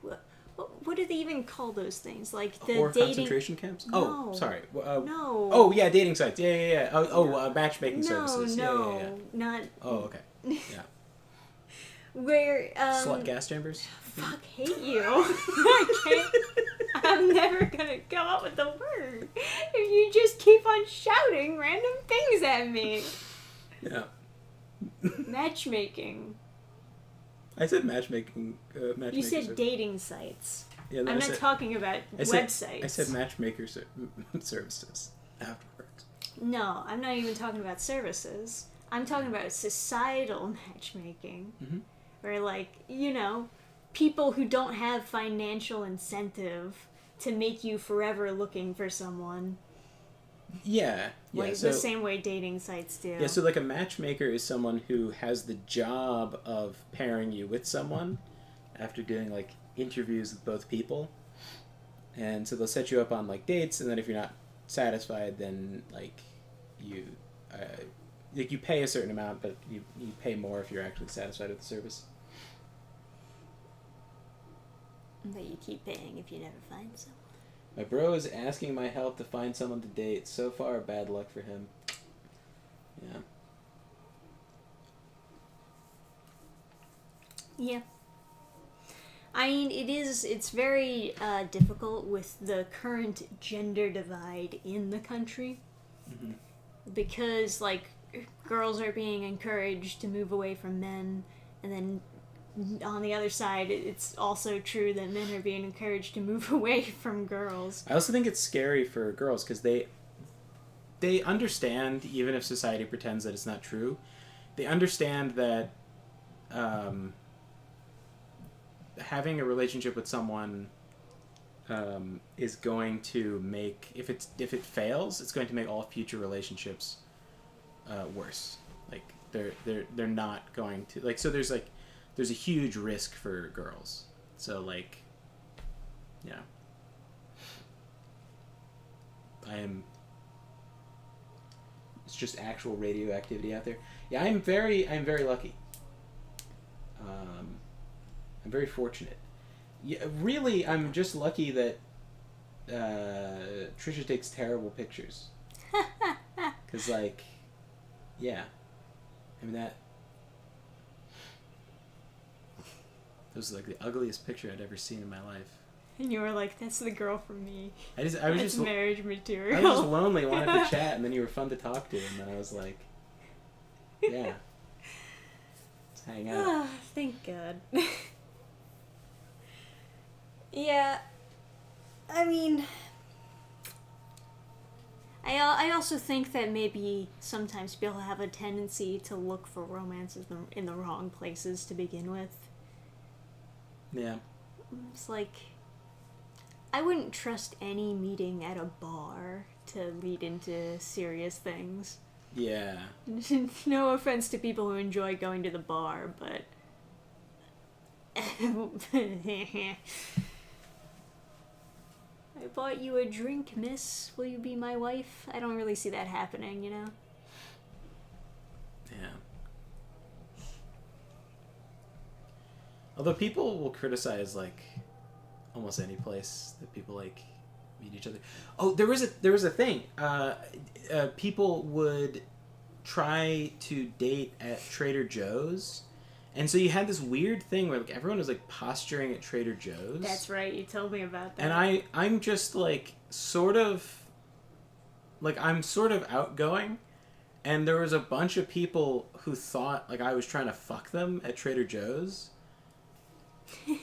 what do they even call those things? Like the or dating... concentration camps? No. Oh, sorry. No. Oh, yeah, dating sites. Yeah. Matchmaking services. No, yeah. not... Oh, okay. Yeah. Where, Slut gas chambers? Fuck, hate you. I can't... I'm never gonna come up with the word if you just keep on shouting random things at me. Yeah. Matchmaking. I said matchmaking. You said dating sites. Yeah, I'm not talking about websites. I said matchmaker services afterwards. No, I'm not even talking about services. I'm talking about societal matchmaking. Mm-hmm. Where, like, people who don't have financial incentive to make you forever looking for someone. Yeah. Like the same way dating sites do. Yeah, so like a matchmaker is someone who has the job of pairing you with someone after doing like interviews with both people. And so they'll set you up on like dates, and then if you're not satisfied, then like you pay a certain amount, but you pay more if you're actually satisfied with the service. But you keep paying if you never find someone. My bro is asking my help to find someone to date. So far, bad luck for him. Yeah. Yeah. I mean, it's very difficult with the current gender divide in the country. Mm-hmm. Because, like, girls are being encouraged to move away from men, and then on the other side, it's also true that men are being encouraged to move away from girls. I also think it's scary for girls because they understand, even if society pretends that it's not true, they understand that having a relationship with someone is going to make, if it fails, it's going to make all future relationships worse. Like they're not going to, like, so there's a huge risk for girls. So, like, yeah, it's just actual radioactivity out there. Yeah, I'm very lucky. I'm very fortunate. Yeah, really, I'm just lucky that Trisha takes terrible pictures. Because, like, yeah. I mean, that was, like, the ugliest picture I'd ever seen in my life. And you were like, that's the girl from me. I was That's just marriage material. I was just lonely, wanted to chat, and then you were fun to talk to, and then I was like, yeah. Let's hang out. Ah, thank God. Yeah, I mean, I also think that maybe sometimes people have a tendency to look for romances in the wrong places to begin with. Yeah. It's like, I wouldn't trust any meeting at a bar to lead into serious things. Yeah. No offense to people who enjoy going to the bar, but... I bought you a drink, miss. Will you be my wife? I don't really see that happening, you know? Yeah. Although people will criticize, like, almost any place that people, like, meet each other. Oh, there was a thing. People would try to date at Trader Joe's. And so you had this weird thing where, like, everyone was, like, posturing at Trader Joe's. That's right, you told me about that. And I'm just, like, sort of outgoing. And there was a bunch of people who thought, like, I was trying to fuck them at Trader Joe's.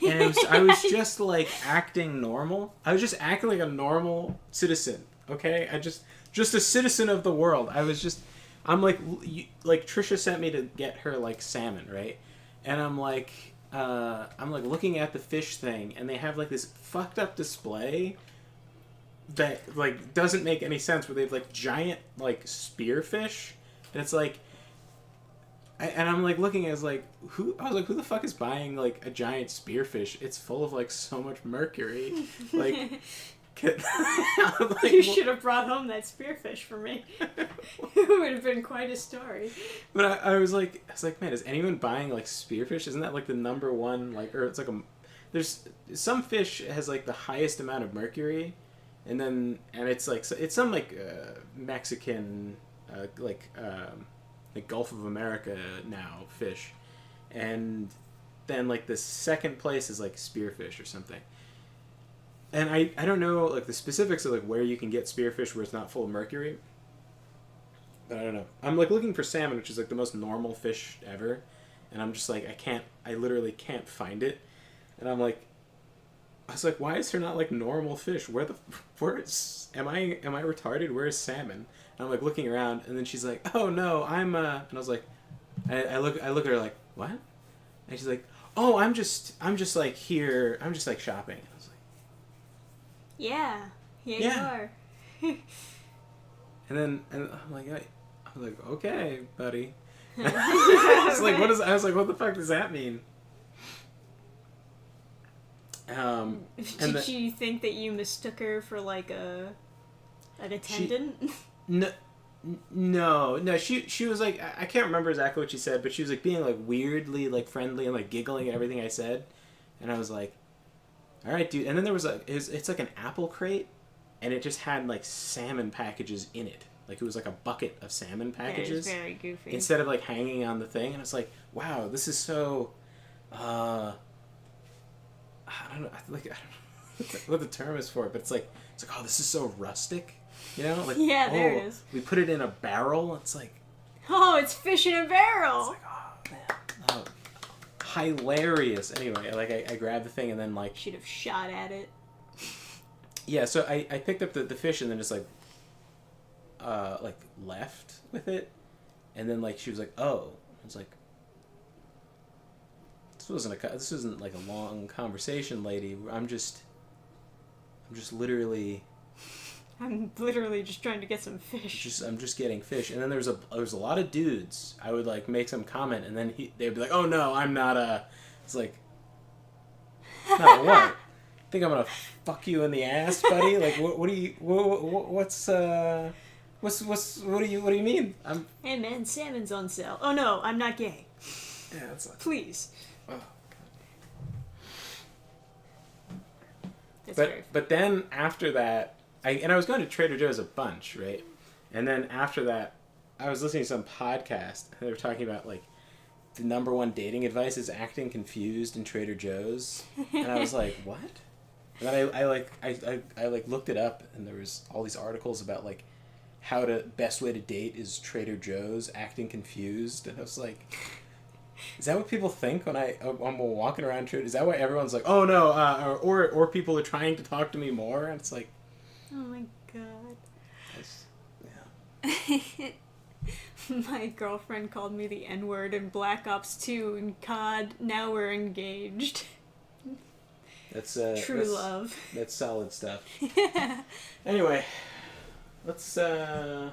And I was just, like, acting normal. I was just acting like a normal citizen, okay? Just a citizen of the world. I'm like Trisha sent me to get her, like, salmon, right? And I'm like looking at the fish thing, and they have, like, this fucked up display that, like, doesn't make any sense, where they have, like, giant, like, spearfish, and it's like, and I'm, like, looking as, like, who the fuck is buying, like, a giant spearfish? It's full of, like, so much mercury, like. Like, you should have brought home that spearfish for me. It would have been quite a story. But I was like, man, is anyone buying, like, spearfish? Isn't that, like, the number one, like, or it's like there's some fish has, like, the highest amount of mercury, and it's like, it's some, like, Mexican, like Gulf of America now fish, and then, like, the second place is, like, spearfish or something. And I don't know, like, the specifics of, like, where you can get spearfish where it's not full of mercury. But I don't know. I'm, like, looking for salmon, which is, like, the most normal fish ever. And I'm just like, I literally can't find it. And I was like, why is there not, like, normal fish? Am I retarded? Where is salmon? And I'm, like, looking around, and then she's like, oh, no, and I was like, I look at her like, what? And she's like, oh, I'm just, like, here, I'm just, like, shopping. Yeah, you are. and I'm like, okay, buddy. I was like, what the fuck does that mean? Did she think that you mistook her for, like, an attendant? No. She was like, I can't remember exactly what she said, but she was, like, being, like, weirdly, like, friendly and, like, giggling at everything I said, and I was like, all right, dude. And then there was it's like an apple crate, and it just had, like, salmon packages in it. Like, it was like a bucket of salmon packages. That is very goofy. Instead of, like, hanging on the thing. And it's like, wow, this is so, I don't know. I don't know what the term is for it, but it's like, oh, this is so rustic, you know? Like, Yeah, oh, there it is. we put it in a barrel. It's like, Oh, it's fish in a barrel. it's like, oh man, oh, hilarious. Anyway, like I grabbed the thing and then like, Should have shot at it. yeah. So I picked up the fish and then just like left with it, and then like she was like, oh, I was like, this wasn't like a long conversation, lady. I'm just literally I'm literally just trying to get some fish. I'm just getting fish. And then there was a lot of dudes. I would like make some comment, and then they'd be like, oh no, I'm not a. It's like, not what? Think I'm gonna fuck you in the ass, buddy? Like what do you what do you mean? Hey man, salmon's on sale. Oh no, I'm not gay. Yeah, that's like, Please. oh. That's very But then after that, I was going to Trader Joe's a bunch, right? And then after that, I was listening to some podcast, and they were talking about like the number one dating advice is acting confused in Trader Joe's, and I was like, what? And then I looked it up, and there was all these articles about like how to best way to date is Trader Joe's acting confused, and I was like, is that what people think when I'm walking around Trader? Is that why everyone's like, oh no, or people are trying to talk to me more? And it's like, Oh my god. yeah. My girlfriend called me the N-word in Black Ops 2 and COD. Now we're engaged. That's True love. That's solid stuff. Anyway, let's head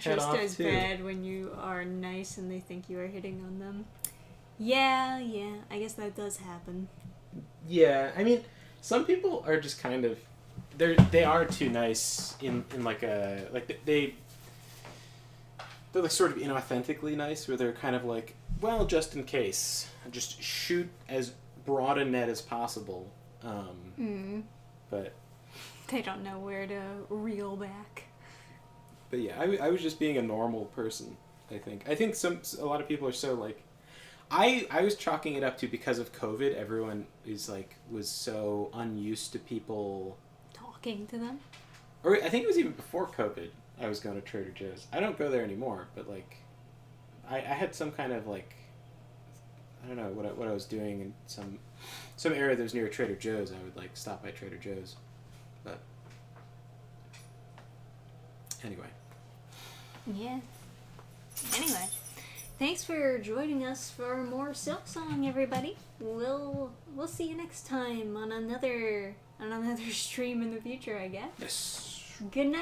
Just off as to- bad when you are nice and they think you are hitting on them. Yeah, I guess that does happen. Yeah, I mean, some people are just kind of they are too nice in like a like they're like sort of inauthentically nice, where they're kind of like, well, just in case, just shoot as broad a net as possible. But They don't know where to reel back. But yeah, I was just being a normal person. I think a lot of people are so like, I was chalking it up to because of COVID. Everyone was so unused to people. Talking to them? Or I think it was even before COVID. I was going to Trader Joe's. I don't go there anymore, but like, I had some kind of like, I don't know what I was doing in some area that was near Trader Joe's. I would like stop by Trader Joe's, but anyway. Yeah. Anyway, thanks for joining us for more Silksong, everybody. We'll see you next time on another stream in the future, I guess. Yes. Good night.